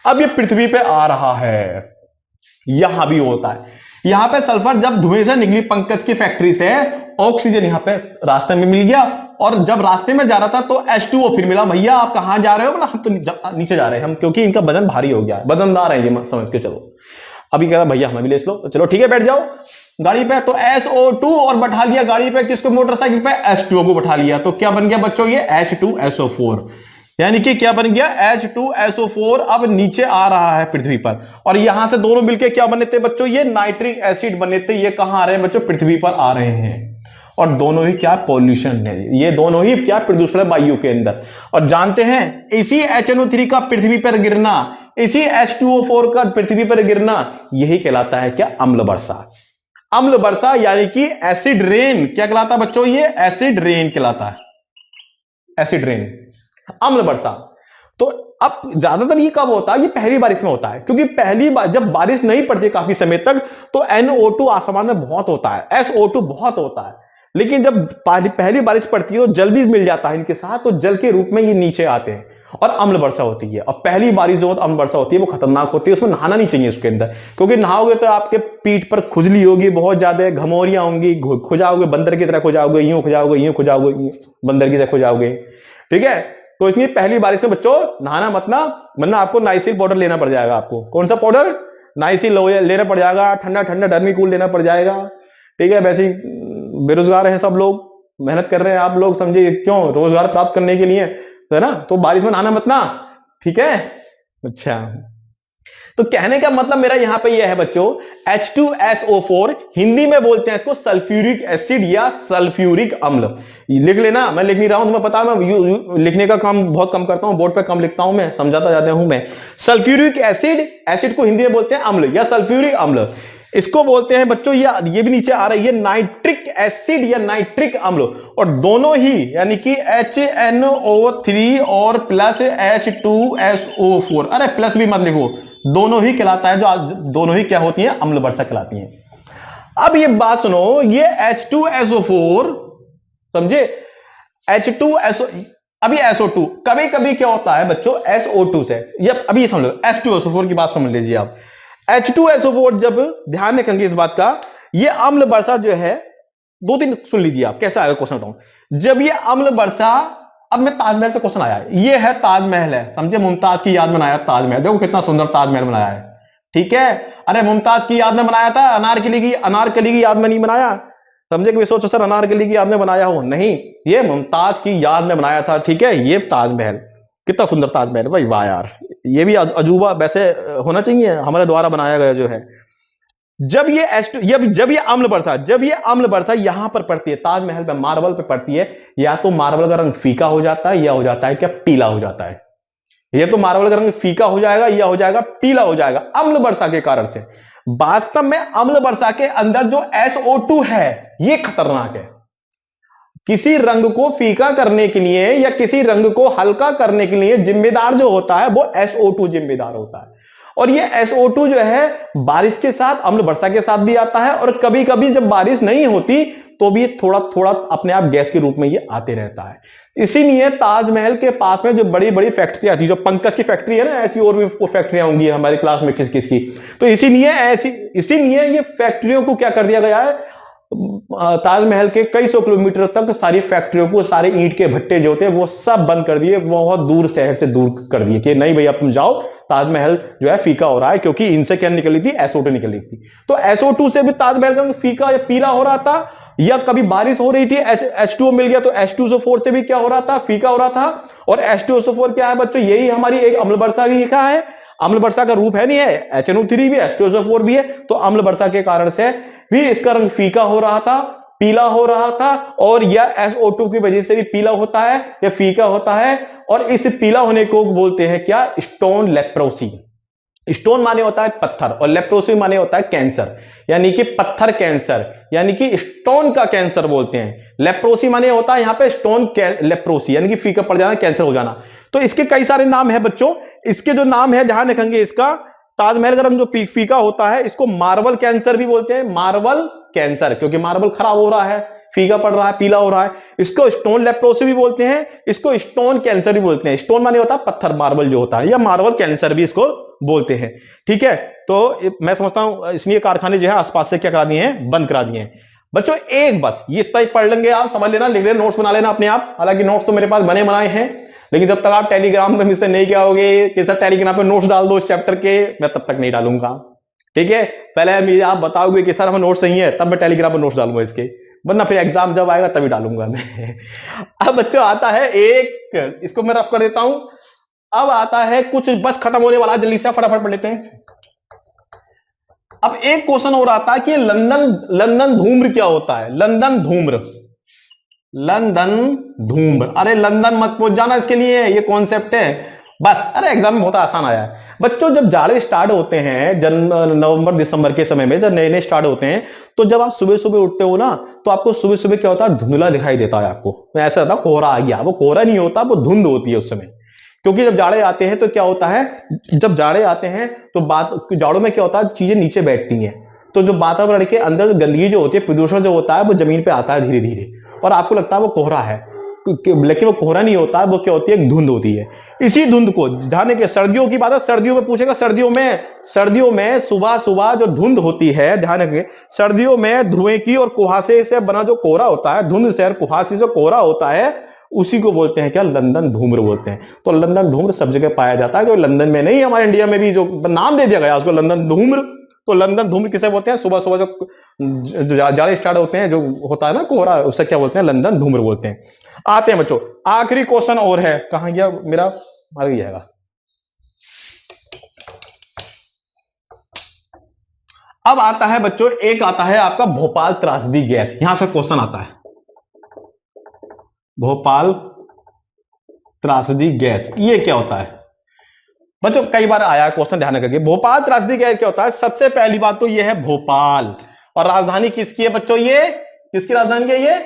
अब ये पृथ्वी पे आ रहा है, यहां भी होता है, यहां पे सल्फर जब धुएं से निकली पंकज की फैक्ट्री से, ऑक्सीजन यहां पे रास्ते में मिल गया, और जब रास्ते में जा रहा था तो H2O फिर मिला, भैया आप कहां जा रहे हो, बोला हम तो नीचे जा रहे हैं हम, क्योंकि इनका वजन भारी हो गया, वजनदार है ये, समझ के चलो। अभी कह रहा भैया हमें भी ले लो, चलो ठीक है बैठ जाओ गाड़ी पे, तो SO2 और बैठा लिया गाड़ी पे, किसको, मोटरसाइकिल पे, H2O को बैठा लिया, तो क्या बन गया बच्चों, ये H2SO4, यानी कि क्या बन गया, H2SO4 अब नीचे आ रहा है पृथ्वी पर, और यहां से दोनों मिलके क्या बने थे बच्चों, ये नाइट्रिक एसिड बने थे, ये कहां आ रहे हैं बच्चों, पृथ्वी पर आ रहे हैं, और दोनों ही क्या पॉल्यूशन है, ये दोनों ही क्या प्रदूषण है वायु के अंदर। और जानते हैं इसी HNO3 का पृथ्वी पर गिरना, इसी H2O4 का पृथ्वी पर गिरना, यही कहलाता है क्या, अम्ल वर्षा। अम्ल वर्षा यानी कि एसिड रेन, क्या कहलाता है बच्चों, ये एसिड रेन कहलाता है, एसिड रेन, अम्ल वर्षा। तो अब ज्यादातर ये कब होता है, ये पहली बारिश में होता है, क्योंकि पहली बार जब बारिश नहीं पड़ती काफी समय तक, तो NO2 आसमान में बहुत होता है, SO2 बहुत होता है, लेकिन जब पहली बारिश पड़ती है तो जल भी मिल जाता है इनके साथ, तो जल के रूप में ये नीचे आते हैं और अम्ल वर्षा होती है। और पहली बारिश जो अम्ल वर्षा होती है वो खतरनाक होती है, उसमें नहाना नहीं चाहिए उसके अंदर, क्योंकि नहाओगे तो आपके पीठ पर खुजली होगी, बहुत ज्यादा घमौरियां होंगी, खुजाओगे, बंदर की तरह खुजाओगे, यूं खुजाओगे, यूं खुजाओगे, बंदर की तरह खुजाओगे, ठीक है। तो इसलिए पहली बारिश में बच्चों नहाना मत ना, वरना आपको नाइसिल पाउडर लेना पड़ जाएगा, आपको कौन सा पाउडर, नाइसिल लेना पड़ जाएगा, ठंडा ठंडा डर्मीकूल लेना पड़ जाएगा, ठीक है। वैसे बेरोजगार हैं सब लोग, मेहनत कर रहे हैं आप लोग, समझे, क्यों, रोजगार प्राप्त करने के लिए, है ना, तो बारिश में नहाना मत ना, ठीक है। अच्छा, तो कहने का मतलब मेरा यहां पे यह है बच्चों, H2SO4 हिंदी में बोलते हैं इसको सल्फ्यूरिक एसिड या सल्फ्यूरिक अम्ल, लिख लेना, मैं लिख नहीं रहा हूं, तुम्हें पता है मैं लिखने का काम बहुत कम करता हूं, बोर्ड पे कम लिखता हूं, मैं समझाता जाता हूं मैं। सल्फ्यूरिक एसिड, एसिड को हिंदी में बोलते हैं अम्ल या सल्फ्यूरिक अम्ल, इसको बोलते हैं बच्चों, ये भी नीचे आ रही है नाइट्रिक एसिड या नाइट्रिक अम्ल, और दोनों ही यानी कि HNO3 और प्लस H2SO4, अरे प्लस भी मत लिखो, दोनों ही कहलाता है, जो दोनों ही क्या होती है, अम्ल वर्षा कहलाती है। अब ये बात सुनो, ये H2SO4 समझे, H2SO, अभी SO2 कभी कभी क्या होता है बच्चों, SO2 से, ये अभी समझ लो, H2SO4 की बात समझ लीजिए आप, H2SO4 जब ध्यान रखेंगे इस बात का, ये अम्ल वर्षा जो है, दो तीन सुन लीजिए आप, कैसा आएगा क्वेश्चन बताऊं, जब ये अम्ल वर्षा, अब मैं ताजमहल से क्वेश्चन आया है, ये है ताजमहल है, समझे, मुमताज की याद में बनाया ताजमहल, देखो कितना सुंदर ताजमहल बनाया है, ठीक है। अरे मुमताज की याद में बनाया था, अनारकली की याद में नहीं बनाया, समझे कि सोचो सर अनारकली की आपने बनाया हो, नहीं, ये मुमताज की याद में बनाया था, ठीक है। ये ताजमहल, कितना सुंदर ताजमहल भाई, वाह यार, ये भी अजूबा वैसे होना चाहिए हमारे द्वारा बनाया गया जो है। जब ये जब ये अम्ल बरसा, जब ये अम्ल बरसा यहां पर पड़ती है ताजमहल पे, मार्बल पे पड़ती है, या तो मार्बल का रंग फीका हो जाता है या हो जाता है क्या, पीला हो जाता है। ये तो मार्बल का रंग फीका हो जाएगा या हो जाएगा पीला हो जाएगा अम्ल वर्षा के कारण से। वास्तव में अम्ल वर्षा के अंदर जो SO2 है ये खतरनाक है। किसी रंग को फीका करने के लिए या किसी रंग को हल्का करने के लिए जिम्मेदार जो होता है वो SO2 जिम्मेदार होता है। और ये SO2 जो है बारिश के साथ, अम्ल वर्षा के साथ भी आता है, और कभी कभी जब बारिश नहीं होती तो भी थोड़ा थोड़ा अपने आप गैस के रूप में ये आते रहता है। इसीलिए ताजमहल के पास में जो बड़ी बड़ी फैक्ट्रियां थी, जो पंकज की फैक्ट्री है ना, ऐसी और भी फैक्ट्रियां होंगी हमारे क्लास में किस किस की, तो इसीलिए ये फैक्ट्रियों को क्या कर दिया गया है, ताजमहल के कई सौ किलोमीटर तक सारी फैक्ट्रियों को, सारे ईंट के भट्टे जो थे वो सब बंद कर दिए, बहुत दूर, शहर से दूर कर दिए कि नहीं भैया तुम जाओ, ताजमहल जो है फीका हो रहा है, क्योंकि इनसे क्या निकली थी, SO2 निकली थी। तो SO2 से भी ताजमहल का फीका या पीला हो रहा था, या कभी बारिश हो रही थी H2O मिल गया तो H2SO4 से भी क्या हो रहा था, फीका हो रहा था। और H2SO4 क्या है बच्चों, यही हमारी एक अम्ल वर्षा की रेखा है, अम्ल वर्षा का रूप है, नहीं है, HNO3 भी H2SO4 भी है। तो अम्ल वर्षा के कारण से भी इसका रंग फीका हो रहा था, पीला हो रहा था, और यह SO2 की वजह से भी पीला होता है या फीका होता है। और इस पीला होने को बोलते हैं क्या, स्टोन लेप्रोसी। स्टोन माने होता है पत्थर, और लेप्रोसी माने होता है कैंसर, यानी कि पत्थर कैंसर, यानी कि स्टोन का कैंसर बोलते हैं। लेप्रोसी माने होता है यहां पे स्टोन लेप्रोसी, यानी कि फीका पड़ जाना, कैंसर हो जाना। तो इसके कई सारे नाम है बच्चों, इसके जो नाम है ध्यान रखेंगे, इसका ताजमहल का रंग जो फीका होता है इसको मार्बल कैंसर भी बोलते हैं, मार्बल कैंसर, क्योंकि मार्बल खराब हो रहा है, फीका पड़ रहा है, पीला हो रहा है। इसको स्टोन लेप्रोसी भी बोलते हैं, इसको स्टोन कैंसर भी बोलते हैं। स्टोन माने होता है पत्थर, मार्बल जो होता है, या मार्बल कैंसर भी इसको बोलते हैं, ठीक है। तो मैं समझता हूं इसलिए कारखाने जो है आसपास से क्या करा दिए हैं, बंद करा दिए हैं। बच्चों एक बस ये इतना ही पढ़ लेंगे आप, समझ लेना, लिख लेना, नोट्स बना लेना अपने आप। हालांकि नोट्स तो मेरे पास बने बनाए हैं, लेकिन जब तक आप टेलीग्राम पे मुझसे नहीं क्या होगे कि सर टेलीग्राम पे नोट्स डाल दो इस चैप्टर के, मैं तब तक नहीं डालूंगा, ठीक है। पहले आप बताओगे कि सर हमें नोट्स सही है, तब मैं टेलीग्राम पर नोट्स डालूंगा इसके, वरना फिर एग्जाम जब आएगा तभी डालूंगा मैं। अब बच्चों आता है एक, इसको मैं रफ कर देता हूं। अब आता है कुछ, बस खत्म होने वाला, जल्दी से फटाफट पढ़ लेते हैं। अब एक क्वेश्चन और आता है कि लंदन धूम्र क्या होता है, लंदन धूम्र, लंदन धूम्र। अरे लंदन मत पहुंच जाना, इसके लिए ये कॉन्सेप्ट है बस। अरे एग्जाम में बहुत आसान आया है बच्चों। जब जाड़े स्टार्ट होते हैं, नवंबर दिसंबर के समय में, जब नए नए स्टार्ट होते हैं, तो जब आप सुबह सुबह उठते हो ना, तो आपको सुबह सुबह क्या होता है, धुंधला दिखाई देता है आपको, ऐसा होता है कोहरा आ गया। वो कोहरा नहीं होता, वो धुंध होती है उस समय, क्योंकि जब जाड़े आते हैं तो क्या होता है, जब जाड़े आते हैं तो जाड़ों में क्या होता है, चीजें नीचे बैठती हैं, तो जो वातावरण के अंदर गंदगी जो होती है, प्रदूषण जो होता है, वो जमीन पे आता है धीरे धीरे, और आपको लगता है वो कोहरा है, लेकिन वो कोहरा नहीं होता है, वो क्या होती है, एक धुंध होती है। इसी धुंध को ध्यान के, सर्दियों की बात है, सर्दियों में पूछेगा, सर्दियों में सुबह सुबह जो धुंध होती है, ध्यान रखिए, सर्दियों में धुएं की और कुहासे से बना जो कोहरा होता है, धुंध से और कुहासे से कोहरा होता है, उसी को बोलते हैं क्या, लंदन धूम्र बोलते हैं। तो लंदन धूम्र सब जगह पाया जाता है, जो लंदन में नहीं, हमारे इंडिया में भी जो नाम दे दिया गया उसको लंदन धूम्र। तो लंदन धूम्र किसे बोलते हैं, सुबह सुबह जो जाड़े स्टार्ट होते हैं, जो होता है ना कोहरा, उससे क्या बोलते हैं, लंदन धूम्र बोलते हैं। आते हैं बच्चों, आखिरी क्वेश्चन और है, कहां गया मेरा, मार जाएगा। अब आता है बच्चों, एक आता है आपका भोपाल त्रासदी गैस, यहां से क्वेश्चन आता है, भोपाल त्रासदी गैस, ये क्या होता है बच्चों, कई बार आया क्वेश्चन, ध्यान रखिए। भोपाल त्रासदी गैस क्या होता है, सबसे पहली बात तो ये है भोपाल, और राजधानी किसकी है बच्चों, ये किसकी राजधानी है, ये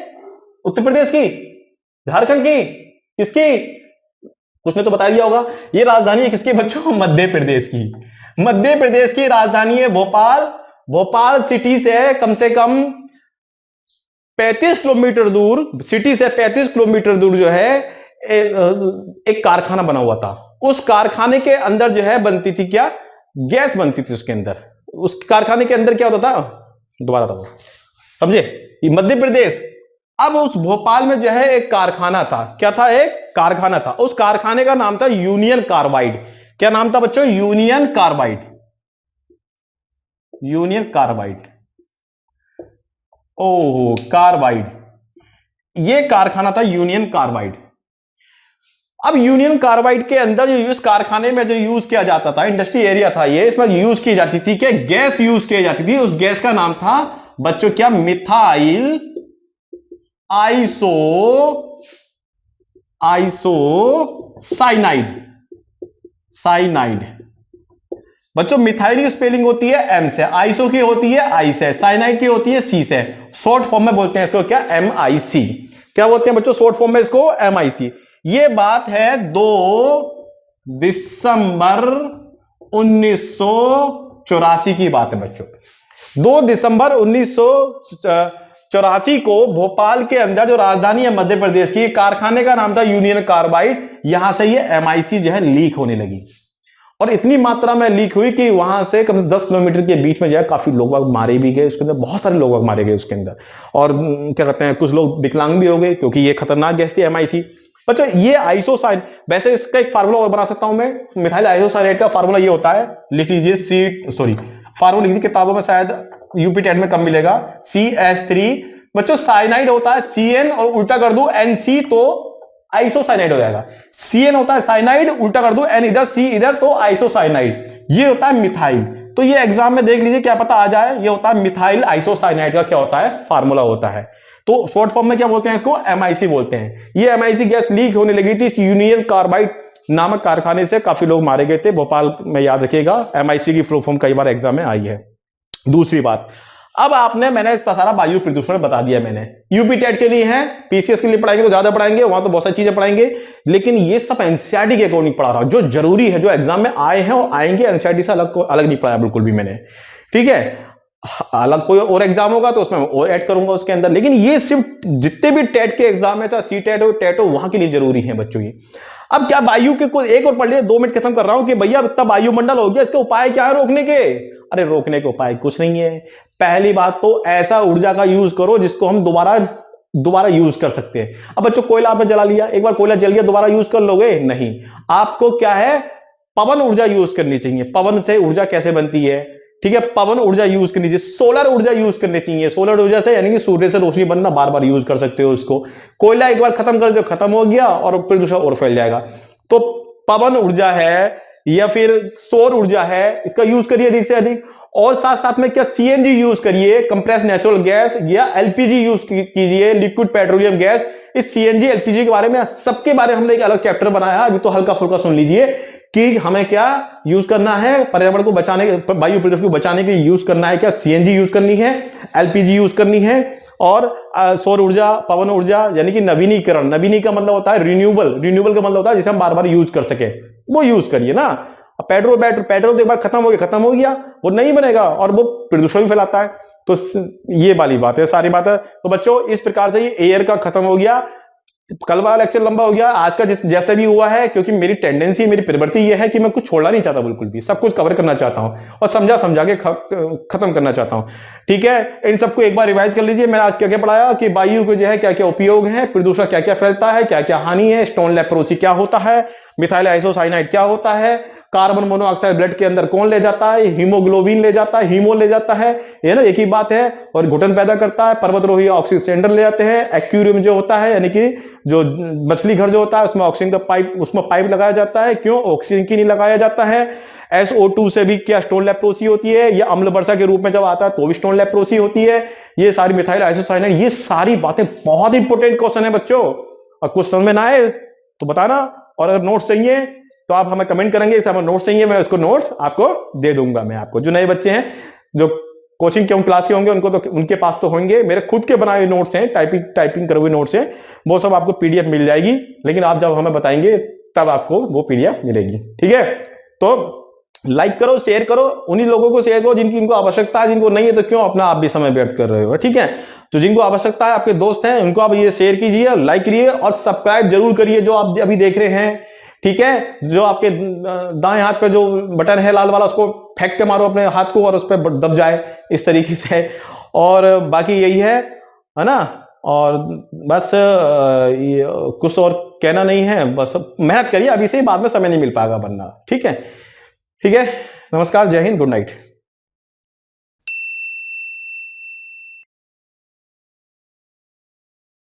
उत्तर प्रदेश की, झारखंड की, किसकी, कुछ ने तो बता दिया होगा। ये राजधानी है किसकी बच्चों, मध्य प्रदेश की, मध्य प्रदेश की राजधानी है भोपाल। भोपाल सिटी से कम 35 किलोमीटर दूर, सिटी से 35 किलोमीटर दूर जो है एक कारखाना बना हुआ था। उस कारखाने के अंदर जो है बनती थी क्या, गैस बनती थी उसके अंदर। उस कारखाने के अंदर क्या होता था, दोबारा था, समझे, ये मध्य प्रदेश। अब उस भोपाल में जो है एक कारखाना था, क्या था, एक कारखाना था। उस कारखाने का नाम था यूनियन कार्बाइड। क्या नाम था बच्चों, यूनियन कार्बाइड, यूनियन कार्बाइड। ओह, कार्बाइड, ये कारखाना था यूनियन कार्बाइड। अब यूनियन कार्बाइड के अंदर जो यूज कारखाने में जो यूज किया जाता था, इंडस्ट्री एरिया था ये, इसमें यूज की जाती थी क्या, गैस यूज की जाती थी। उस गैस का नाम था बच्चों क्या, मिथाइल आइसो आइसोसाइनाइड। साइनाइड बच्चों, मिथाइल की स्पेलिंग होती है एम से, आइसो की होती है आई से, साइनाइड की होती है सी से। शॉर्ट फॉर्म में बोलते हैं इसको क्या, एम आई सी। क्या बोलते हैं बच्चों शॉर्ट फॉर्म में इसको, एम आई सी। ये बात है 2 दिसंबर 1984 की बात है बच्चों। 2 दिसंबर 1984 को भोपाल के अंदर जो राजधानी है मध्य प्रदेश की, कारखाने का नाम था यूनियन कार्बाइड, यहां से ये एमआईसी जो है लीक होने लगी। और इतनी मात्रा में लीक हुई कि वहां से कम से 10 किलोमीटर के बीच में जो है काफी लोग मारे भी गए उसके अंदर, बहुत सारे लोग मारे गए उसके अंदर। और क्या कहते हैं, कुछ लोग विकलांग भी हो गए, क्योंकि ये खतरनाक गैस थी एमआईसी। बच्चों ये आइसोसाइन, वैसे इसका एक फार्मूला और बना सकता हूं मैं, मिथाइल आइसोसाइनेट का फार्मूला ये होता है, लिख लीजिए, फार्मूला लिख लीजिए, किताबों में शायद यूपी टेट में कम मिलेगा, CH3। बच्चों साइनाइड होता है CN और उल्टा कर दू NC तो आइसोसाइनाइड हो जाएगा। CN होता है साइनाइड, उल्टा कर दो N इधर C इधर तो आइसोसाइनाइड। ये होता है मिथाइल। तो ये एग्जाम में देख लीजिए क्या पता आ जाए, ये होता है मिथाइल आइसोसाइनाइड का क्या होता है, फार्मूला होता है। तो शॉर्ट फॉर्म में क्या बोलते हैं इसको, MIC बोलते हैं। ये MIC गैस लीक होने लगी थी यूनियन कार्बाइड नामक कारखाने से, काफी लोग मारे गए थे भोपाल में, याद रखिएगा। MIC की फुल फॉर्म कई बार एग्जाम में आई है। दूसरी बात, अब मैंने इतना सारा वायु प्रदूषण बता दिया मैंने, यूपी टेट के लिए है, PCS के लिए पढ़ाएंगे तो ज्यादा पढ़ाएंगे, वहां तो बहुत सारी चीजें पढ़ाएंगे, लेकिन ये सब एनसीईआरटी के अकॉर्डिंग पढ़ा रहा हूं, जो जरूरी है, जो एग्जाम में आए हैं और आएंगे, एनसीईआरटी से अलग नहीं पढ़ाया बिल्कुल भी मैंने, ठीक है। अलग कोई और एग्जाम होगा तो उसमें और ऐड करूंगा उसके अंदर, लेकिन ये सिर्फ जितने भी टेट के एग्जाम है, चाहे सी टेट हो टेट हो, वहां के लिए जरूरी है बच्चों ये। अब क्या वायु के कुछ एक और पढ़ लिया, 2 मिनट खत्म कर रहा हूं, कि भैया इतना वायुमंडल हो गया, इसके उपाय क्या है रोकने के। अरे रोकने के उपाय कुछ नहीं है। पहली बात तो ऐसा ऊर्जा का यूज करो जिसको हम दोबारा यूज कर सकते हैं। अब बच्चों कोयला आपने जला लिया, एक बार कोयला जल गया, दोबारा यूज कर लोगे नहीं। आपको क्या है, पवन ऊर्जा यूज करनी चाहिए। पवन से ऊर्जा कैसे बनती है, ठीक है, पवन ऊर्जा यूज करनी चाहिए, सोलर ऊर्जा यूज करनी चाहिए। सोलर ऊर्जा से यानी कि सूर्य से रोशनी बनना, बार बार यूज कर सकते हो उसको। कोयला एक बार खत्म कर दो, खत्म हो गया और प्रदूषण और फैल जाएगा। तो पवन ऊर्जा है या फिर सौर ऊर्जा है, इसका यूज करिए अधिक से अधिक। और साथ साथ में क्या, CNG यूज करिए, कंप्रेस्ड नेचुरल गैस, या LPG यूज कीजिए, लिक्विड पेट्रोलियम गैस। इस CNG LPG के बारे में, सबके बारे में हमने एक अलग चैप्टर बनाया, अभी तो हल्का फुल्का सुन लीजिए कि हमें क्या यूज करना है, पर्यावरण को बचाने के, वायु प्रदूषण को बचाने के लिए यूज करना है क्या, CNG यूज करनी है, LPG यूज करनी है, और सौर ऊर्जा, पवन ऊर्जा, यानी कि नवीनीकरण। नवीनी का मतलब होता है रिन्यूएबल, रिन्यूएबल का मतलब होता है जिसे हम बार बार यूज कर सके, वो यूज करिए ना। पेट्रोल तो एक बार खत्म हो गया, वो नहीं बनेगा और वो प्रदूषण भी फैलाता है। तो ये वाली बात है, सारी बात है। तो बच्चों इस प्रकार से ये एयर का खत्म हो गया। कल वाला लेक्चर लंबा हो गया, आज का जैसे भी हुआ है, क्योंकि मेरी टेंडेंसी, मेरी प्रवृत्ति ये है कि मैं कुछ छोड़ना नहीं चाहता, बिल्कुल भी सब कुछ कवर करना चाहता हूं और समझा के खत्म करना चाहता हूं, ठीक है। इन सबको एक बार रिवाइज कर लीजिए। मैंने आज क्या क्या पढ़ाया कि वायु को जो है क्या क्या उपयोग है, प्रदूषण क्या क्या फैलता है, क्या क्या हानि है, स्टोन लेप्रोसी क्या होता है, मिथाइल आइसोसाइनाइड क्या होता है, कार्बन मोनोऑक्साइड ब्लड के अंदर कौन ले जाता है, हीमोग्लोबिन ले जाता है, हीमो ले जाता है, ये ना एक ही बात है। और घुटन पैदा करता है, पर्वतरोही ऑक्सीजन सिलेंडर ले जाते हैं। एक्वेरियम जो होता है, यानी कि जो मछली घर जो होता है, उसमें ऑक्सीजन का पाइप, उसमें पाइप लगाया जाता है, क्यों, ऑक्सीजन की नहीं लगाया जाता है। SO2 से भी क्या स्टोन लेप्रोसी होती है, या अम्ल वर्षा के रूप में जब आता है तो भी स्टोन लेप्रोसी होती है। ये सारी मिथाइल आइसोसाइनाइड, ये सारी बातें बहुत इंपॉर्टेंट क्वेश्चन है बच्चों, और कुछ समझ में ना आए तो बताना। और अगर नोट्स चाहिए तो आप हमें कमेंट करेंगे, इसे हमें नोट्स चाहिए, मैं उसको नोट्स आपको दे दूंगा। मैं आपको, जो नए बच्चे हैं जो कोचिंग के क्लास के होंगे, उनको तो उनके पास तो होंगे, मेरे खुद के बनाए हुए नोट्स हैं, टाइपिंग करे हुए नोट्स हैं, वो सब आपको PDF मिल जाएगी। लेकिन आप जब हमें बताएंगे तब आपको वो PDF मिलेगी, ठीक है। तो लाइक करो, शेयर करो, उन्हीं लोगों को शेयर करो जिनकी इनको आवश्यकता है, जिनको नहीं है तो क्यों अपना आप भी समय व्यर्थ कर रहे हो, ठीक है। तो जिनको आवश्यकता है, आपके दोस्त हैं, उनको आप ये शेयर कीजिए, लाइक करिए और सब्सक्राइब जरूर करिए, जो आप अभी देख रहे हैं, ठीक है। जो आपके दाएं हाथ पे जो बटन है लाल वाला, उसको फेंक के मारो अपने हाथ को और उस पर दब जाए, इस तरीके से। और बाकी यही है ना। और बस कुछ और कहना नहीं है, बस मेहनत करिए, अभी से ही बाद में समय नहीं मिल पाएगा वरना, ठीक है। नमस्कार, जय हिंद, गुड नाइट।